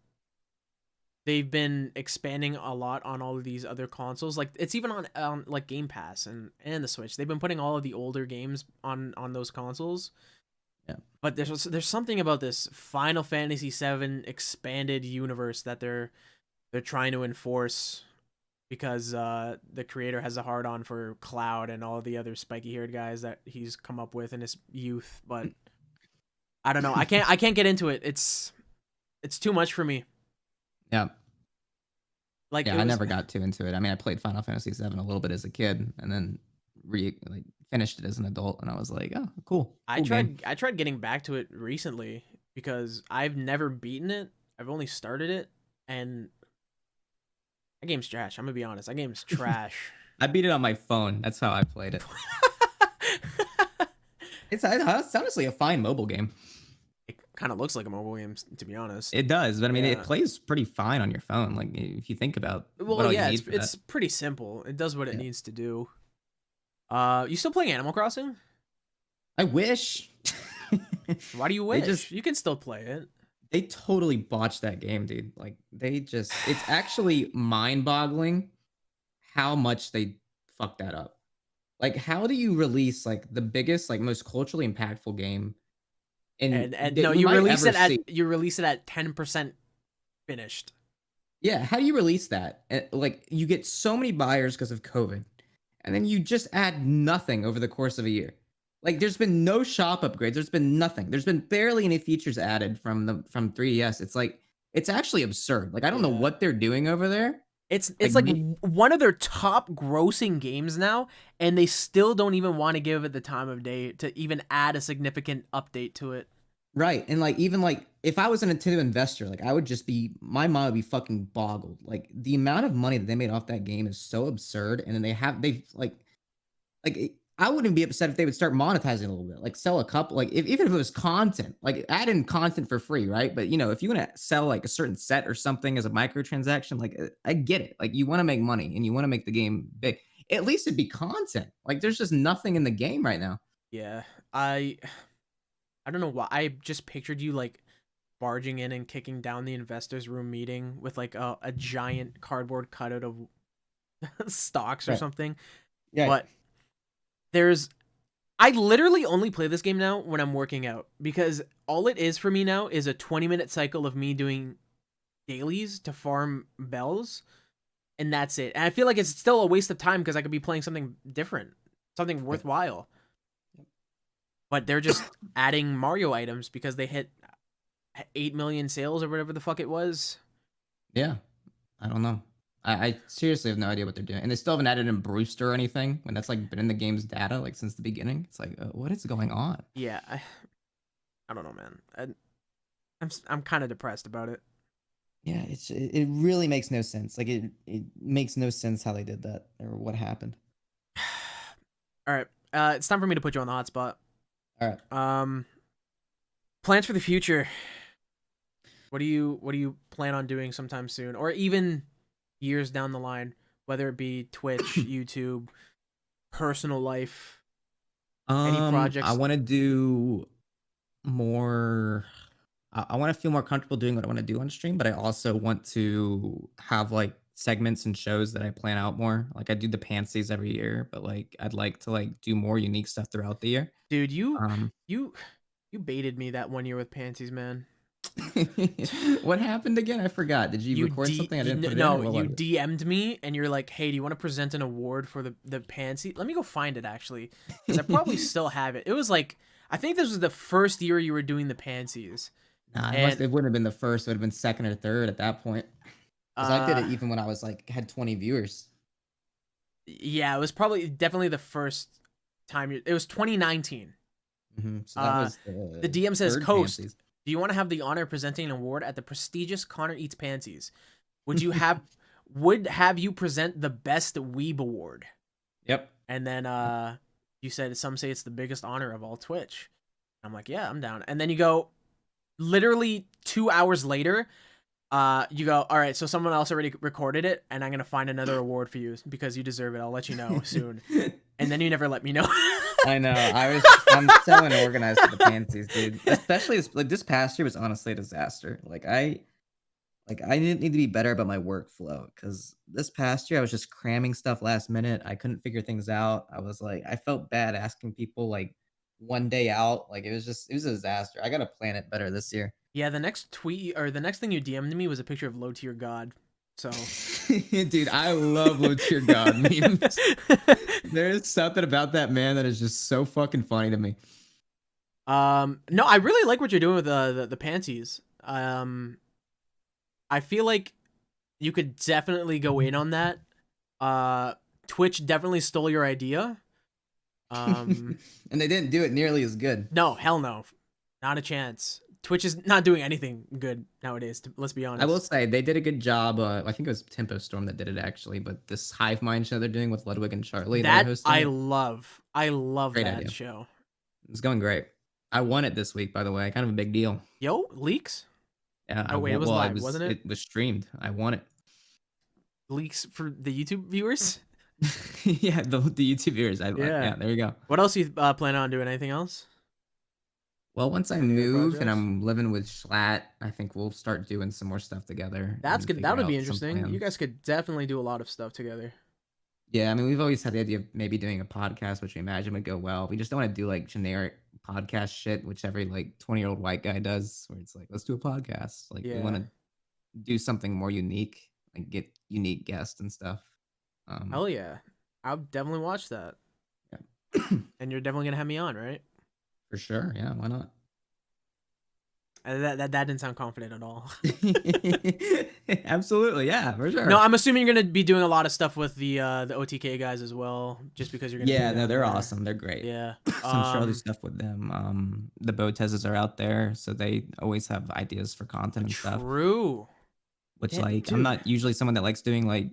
they've been expanding a lot on all of these other consoles. Like it's even on like Game Pass and the Switch. They've been putting all of the older games on those consoles. Yeah. But there's something about this Final Fantasy 7 expanded universe that they're trying to enforce, because the creator has a hard on for Cloud and all the other spiky haired guys that he's come up with in his youth. But I don't know. I can't get into it. It's too much for me. Yeah. Like Yeah, it I was never got too into it. I mean, I played Final Fantasy VII a little bit as a kid, and then like finished it as an adult, and I was like, oh, cool, I cool game. tried getting back to it recently, because I've never beaten it. I've only started it, and that game's trash. I'm gonna be honest. That game's trash. I beat it on my phone. That's how I played it. It's honestly a fine mobile game. It kind of looks like a mobile game, to be honest. It does, but I mean, it Yeah. plays pretty fine on your phone. Like if you think about what Well, all you yeah, need for that. it's pretty simple. It does what it Yeah. needs to do. You still playing Animal Crossing? I wish. Why do you They wish? just You can still play it. they totally botched that game, dude. Like they just it's actually mind-boggling how much they fucked that up. Like how do you release like the biggest, like most culturally impactful game and And no, that we might ever see? you release it at 10% finished. Yeah, how do you release that? Like you get so many buyers because of COVID, and then you just add nothing over the course of a year. Like there's been no shop upgrades. There's been nothing. There's been barely any features added from 3DS. It's like it's actually absurd. Like I don't know Yeah. what they're doing over there. It's Like like one of their top grossing games now, and they still don't even want to give it the time of day to even add a significant update to it. right, and like even like if I was a Nintendo investor, like I would just be my mind would be fucking boggled. Like the amount of money that they made off that game is so absurd, and then they've I wouldn't be upset if they would start monetizing a little bit, like sell a couple, like if, even if it was content, like add in content for free, right? But you know, if you want to sell like a certain set or something as a microtransaction, like I get it. Like you want to make money and you want to make the game big. At least it'd be content. Like there's just nothing in the game right now. Yeah. I don't know why. I just pictured you like barging in and kicking down the investors room meeting with like a giant cardboard cutout of stocks or Right. something. Yeah. But there's I literally only play this game now when I'm working out, because all it is for me now is a 20-minute cycle of me doing dailies to farm bells, and that's it. And I feel like it's still a waste of time, because I could be playing something different, something Right. worthwhile. But they're just adding Mario items because they hit 8 million sales or whatever the fuck it was. Yeah. I don't know. I seriously have no idea what they're doing, and they still haven't added in Brewster or anything when that's like been in the game's data like since the beginning. It's like, what is going on? Yeah, I don't know, man. I'm kind of depressed about it. Yeah, it really makes no sense. Like it makes no sense how they did that or what happened. All right, it's time for me to put you on the hot spot. All right. Plans for the future. What do you plan on doing sometime soon, or even years down the line? whether it be Twitch, YouTube, personal life, any I projects? want to do more. I want to feel more comfortable doing what I want to do on stream, but I also want to have like segments and shows that I plan out more. Like I do the pansies every year, but like I'd like to like do more unique stuff throughout the year. Dude, Um, you you baited me that 1 year with Pansies, man. what happened again? I forgot. Did you record something? I didn't put it in, or No, what you was it? DM'd me and you're like, "Hey, do you want to present an award for the Pansy?" Let me go find it actually, because I probably still have it. It was like, I think this was the first year you were doing the Pansies, Nah, it must. and It wouldn't have been the first. It would have been second or third at that point. Because I did uh, it even when I was like had 20 viewers. yeah, it was probably definitely the first time. It was 2019. So that Uh, was the the DM says, third "Coast, pansies. do you want to have the honor of presenting an award at the prestigious Connor Eats Pansies? Would you have would have you present the best weeb award?" Yep. And then you said some say it's the biggest honor of all Twitch. I'm like, yeah, I'm down. And then you go, literally 2 hours later, you go, all right, so someone else already recorded it, and I'm gonna find another award for you because you deserve it. I'll let you know soon. And then you never let me know. I know. I'm so unorganized with the pansies, dude. Especially this past year was honestly a disaster. Like I didn't need to be better about my workflow because this past year I was just cramming stuff last minute. I couldn't figure things out. I was like, I felt bad asking people like one day out. Like it was a disaster. I gotta plan it better this year. Yeah, the next tweet or the next thing you DM'd me was a picture of low tier god. So Dude, I love low tier god memes. There's something about that man that is just so fucking funny to me. no, I really like what you're doing with the panties. I feel like you could definitely go in on that. Uh, Twitch definitely stole your idea. Um, And they didn't do it nearly as good. no, hell no, not a chance. Twitch is not doing anything good nowadays. Let's be I will honest. say they did a good job. I think it was Tempo Storm that did it actually, but this Hive Mind show they're doing with Ludwig and Charlie that are That hosting it, I love great that idea. show. It's going great. I won it this week, by the way. Kind of a big deal. Yo, leaks. Yeah, I Oh wait, it won. was Well, live, wasn't it? it was streamed. I won it. Leaks for the YouTube viewers. Yeah, the YouTube viewers. Yeah. Yeah, there you go. What else you plan on doing? Anything else? Well, once I Any other move and projects? I'm living with Schlatt, I think we'll start doing some more stuff together That's and good. figure That would be out some interesting. You guys plans. could definitely do a lot of stuff together. Yeah, I mean, we've always had the idea of maybe doing a podcast, which we imagine would go well. We just don't want to do like generic podcast shit, which every like 20-year-old white guy does, where it's like, let's do a podcast. Like, we want Yeah. to do something more unique, like get unique guests and stuff. Um, Hell yeah. I'll definitely watch that. yeah. And you're definitely gonna have me on, right? For sure. Yeah, why not? That didn't sound confident at all. Absolutely. Yeah, for No, sure. I'm assuming you're gonna be doing a lot of stuff with the OTK guys as well, just because you're gonna be Yeah, no, down they're there. awesome. They're great. Yeah. So I'm sure I'll do stuff with them. The Botezes are out there, so they always have ideas for content and stuff. True. Which, Damn, like, I'm dude, not usually someone that likes doing like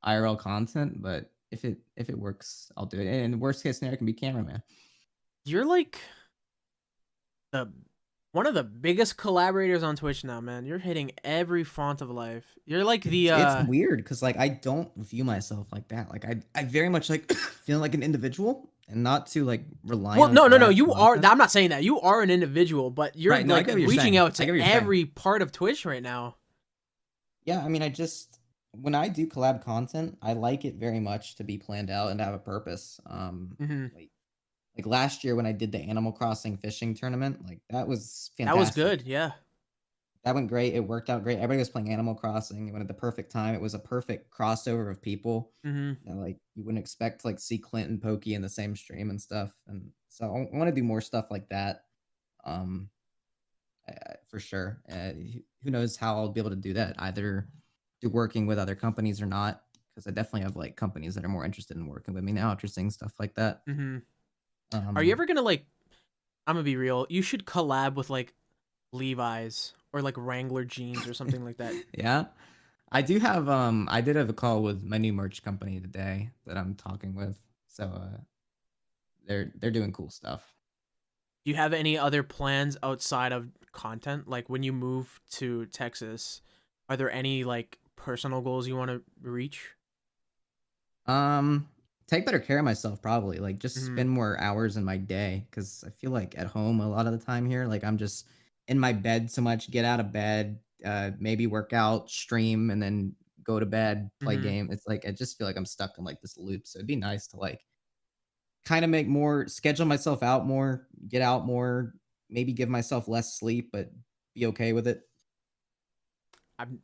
IRL content, but if it works, I'll do it. And worst case scenario, I can be cameraman. you're like the one of the biggest collaborators on Twitch now, man. You're hitting every font of life. You're like the It's weird because like I don't view myself like that. Like I very much like feel like an individual and not to like rely well, on no. collab You are. content. I'm not saying that. You are an individual, but you're Right? No, I like get what you're reaching saying. out I get to what you're saying. every part of Twitch right now. Yeah, I mean, I just when I do collab content, I like it very much to be planned out and to have a purpose. Hmm. Like like last year when I did the Animal Crossing fishing tournament, like that was That was fantastic. good. Yeah. That went great. It worked out great. Everybody was playing Animal Crossing. It went at the perfect time. It was a perfect crossover of people Hmm. that like you wouldn't expect to like see Clint and Pokey in the same stream and stuff. And so I want to do more stuff like that. Um, for sure. Who knows how I'll be able to do that? Either through working with other companies or not, because I definitely have like companies that are more interested in working with me now after seeing stuff like that. Hmm. Are you Um, ever gonna like? I'm gonna be real. You should collab with like Levi's or like Wrangler jeans or something like that. yeah, I do have. I did have a call with my new merch company today that I'm talking with. So they're doing cool stuff. Do you have any other plans outside of content? Like when you move to Texas, are there any like personal goals you want to reach? Um, take better care of myself probably, like, just Hmm. spend more hours in my day because I feel like at home a lot of the time here, like, I'm just in my bed so much, get out of bed, maybe work out, stream, and then go to bed, play Hmm. game. It's like I just feel like I'm stuck in, like, this loop, so it'd be nice to, like, kinda make more schedule myself out more, get out more, maybe give myself less sleep, but be okay with it.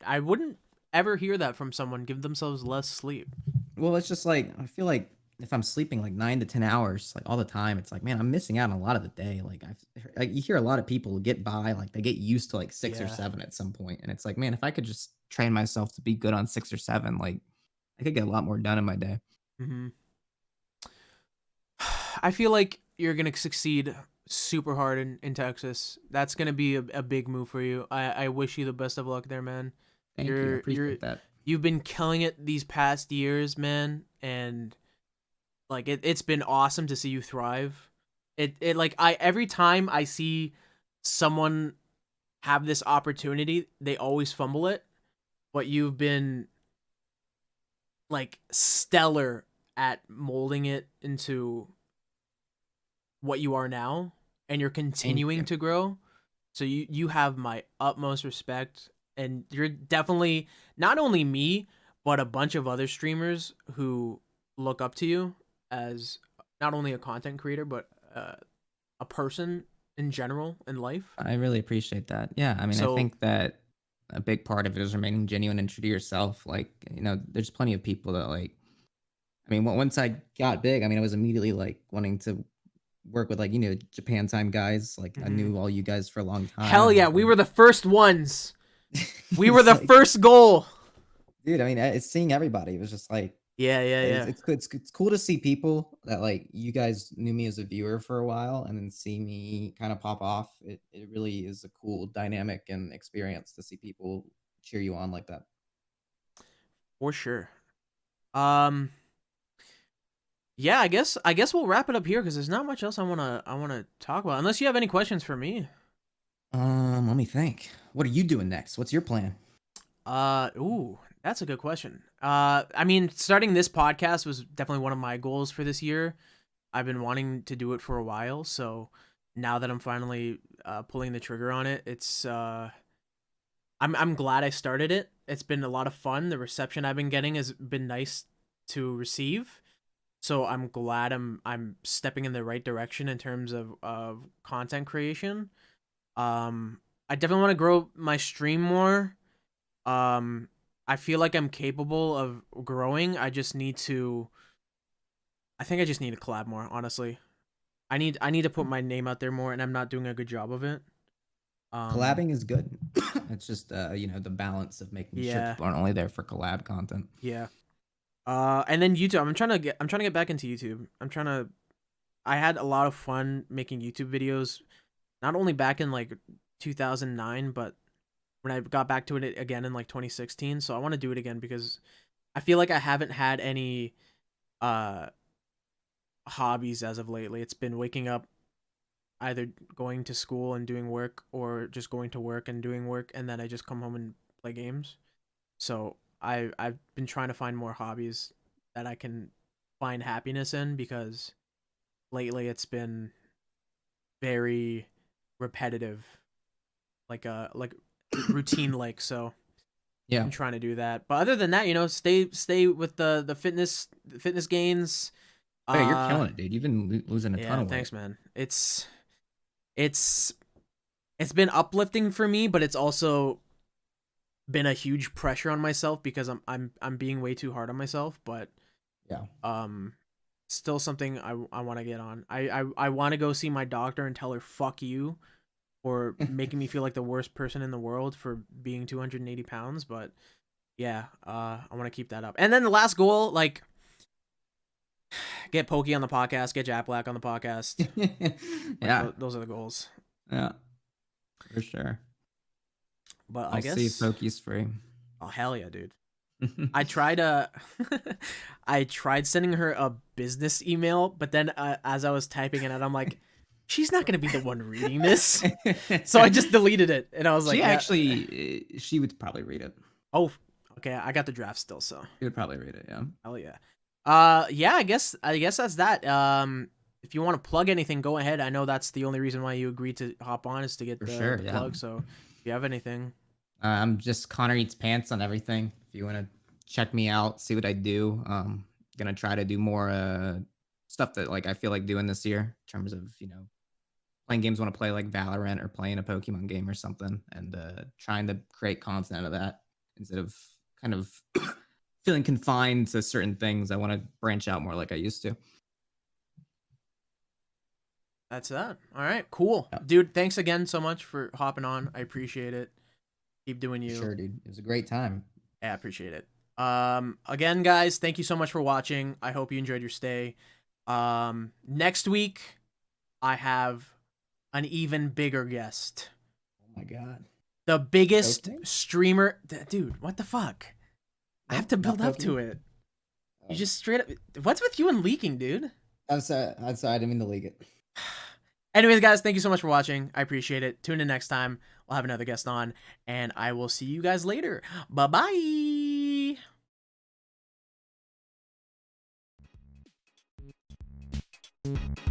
I wouldn't ever hear that from someone. Give themselves less sleep. Well, it's just like I feel like if I'm sleeping like 9 to 10 hours, like all the time, it's like, man, I'm missing out on a lot of the day. Like you hear a lot of people get by, like they get used to like 6 or Yeah. 7 at some point, and it's like, man, if I could just train myself to be good on 6 or 7, like I could get a lot more done in my day. Hmm. I feel like you're gonna succeed super hard in Texas. That's gonna be a big move for you. I wish you the best of luck there, man. Thank you. I You're appreciate that. you've been killing it these past years, man, and like it's been awesome to see you thrive. It like I every time I see someone have this opportunity, they always fumble it, but you've been like stellar at molding it into what you are now, and you're Thank continuing you. to grow. So you have my utmost respect, and you're definitely not only me but a bunch of other streamers who look up to you as not only a content creator but a person in general in life. I really appreciate that. Yeah, I mean, I So think that a big part of it is remaining genuine and true to yourself. Like, there's plenty of people that like I mean, once I got big, I mean, I was immediately like wanting to work with like, Japan time guys. Like I mhm. knew all you guys for a long Hell time. yeah, we were the first ones. We were It's the like, first goal. dude, I mean, it's seeing everybody. It was just like Yeah, yeah, yeah. it's cool to see people that like you guys knew me as a viewer for a while and then see me kind of pop off. It really is a cool dynamic and experience to see people cheer you on like that. For sure. Um yeah, I guess we'll wrap it up here because there's not much else I wanna talk about unless you have any questions for me. Let me think. What are you doing next? What's your plan? Ooh, that's a good question. I mean, starting this podcast was definitely one of my goals for this year. I've been wanting to do it for a while, so now that I'm finally pulling the trigger on it, I'm glad I started it. It's been a lot of fun. The reception I've been getting has been nice to receive. So I'm glad I'm stepping in the right direction in terms of content creation. I definitely want to grow my stream more. Um, I feel like I'm capable of growing. I think I just need to collab more, honestly. I need to put my name out there more and I'm not doing a good job of it. Um, Collabing is good. It's just the balance of making sure yeah. people aren't only there for collab content. Yeah. And then YouTube. I'm trying to get back into YouTube. I had a lot of fun making YouTube videos, not only back in like 2009, but when I got back to it again in like 2016. So I want to do it again because I feel like I haven't had any uh hobbies as of lately. It's been waking up, either going to school and doing work or just going to work and doing work, and then I just come home and play games. So I've been trying to find more hobbies that I can find happiness in because lately it's been very repetitive, like routine like. So Yeah. I'm trying to do that. But other than that, stay with the fitness gains. Oh, yeah, you're Uh killing it, dude. You've been losing a ton yeah, of weight. thanks man. It's it's been uplifting for me, but it's also been a huge pressure on myself because I'm being way too hard on myself, but Yeah. um still something I want to get on. I want to go see my doctor and tell her fuck you for making me feel like the worst person in the world for being 280 pounds, but yeah, I want to keep that up. And then the last goal, like, get Pokey on the podcast, get Jack Black on the podcast. Like Yeah. those are the goals. Yeah. For sure. But I I'll see if guess, Pokey's free. oh hell yeah, dude. I tried I tried sending her a business email, but then as I was typing it out, I'm like, she's not gonna be the one reading this, so I just deleted it, and I was She like, yeah, actually, she would probably read it. oh, okay, I got the draft still, so She would probably read it. Yeah. hell yeah. Yeah, I guess that's that. If you want to plug anything, go ahead. I know that's the only reason why you agreed to hop on is to get For the sure, yeah. plug. So if you have anything, I'm just Connor Eats Pants on everything. If you want to check me out, see what I do. Gonna try to do more stuff that like I feel like doing this year in terms of playing games. Want to play like Valorant or playing a Pokemon game or something, and trying to create content out of that instead of kind of feeling confined to certain things. I want to branch out more like I used to. that's that. All right, cool, Yeah, dude. Thanks again so much for hopping on. I appreciate it. Keep doing for you. sure, dude. It was a great time. Yeah, I appreciate it. Again, guys, thank you so much for watching. I hope you enjoyed your stay. Next week I have an even bigger guest. Oh my god. The biggest Pokemon? streamer. Dude, what the fuck? I have No, to not build up to Pokemon. it. You Oh, just straight up. What's with you and leaking, dude? I'm sorry. I didn't mean to leak it. Anyways, guys, thank you so much for watching. I appreciate it. Tune in next time. We'll have another guest on, and I will see you guys later. Bye bye.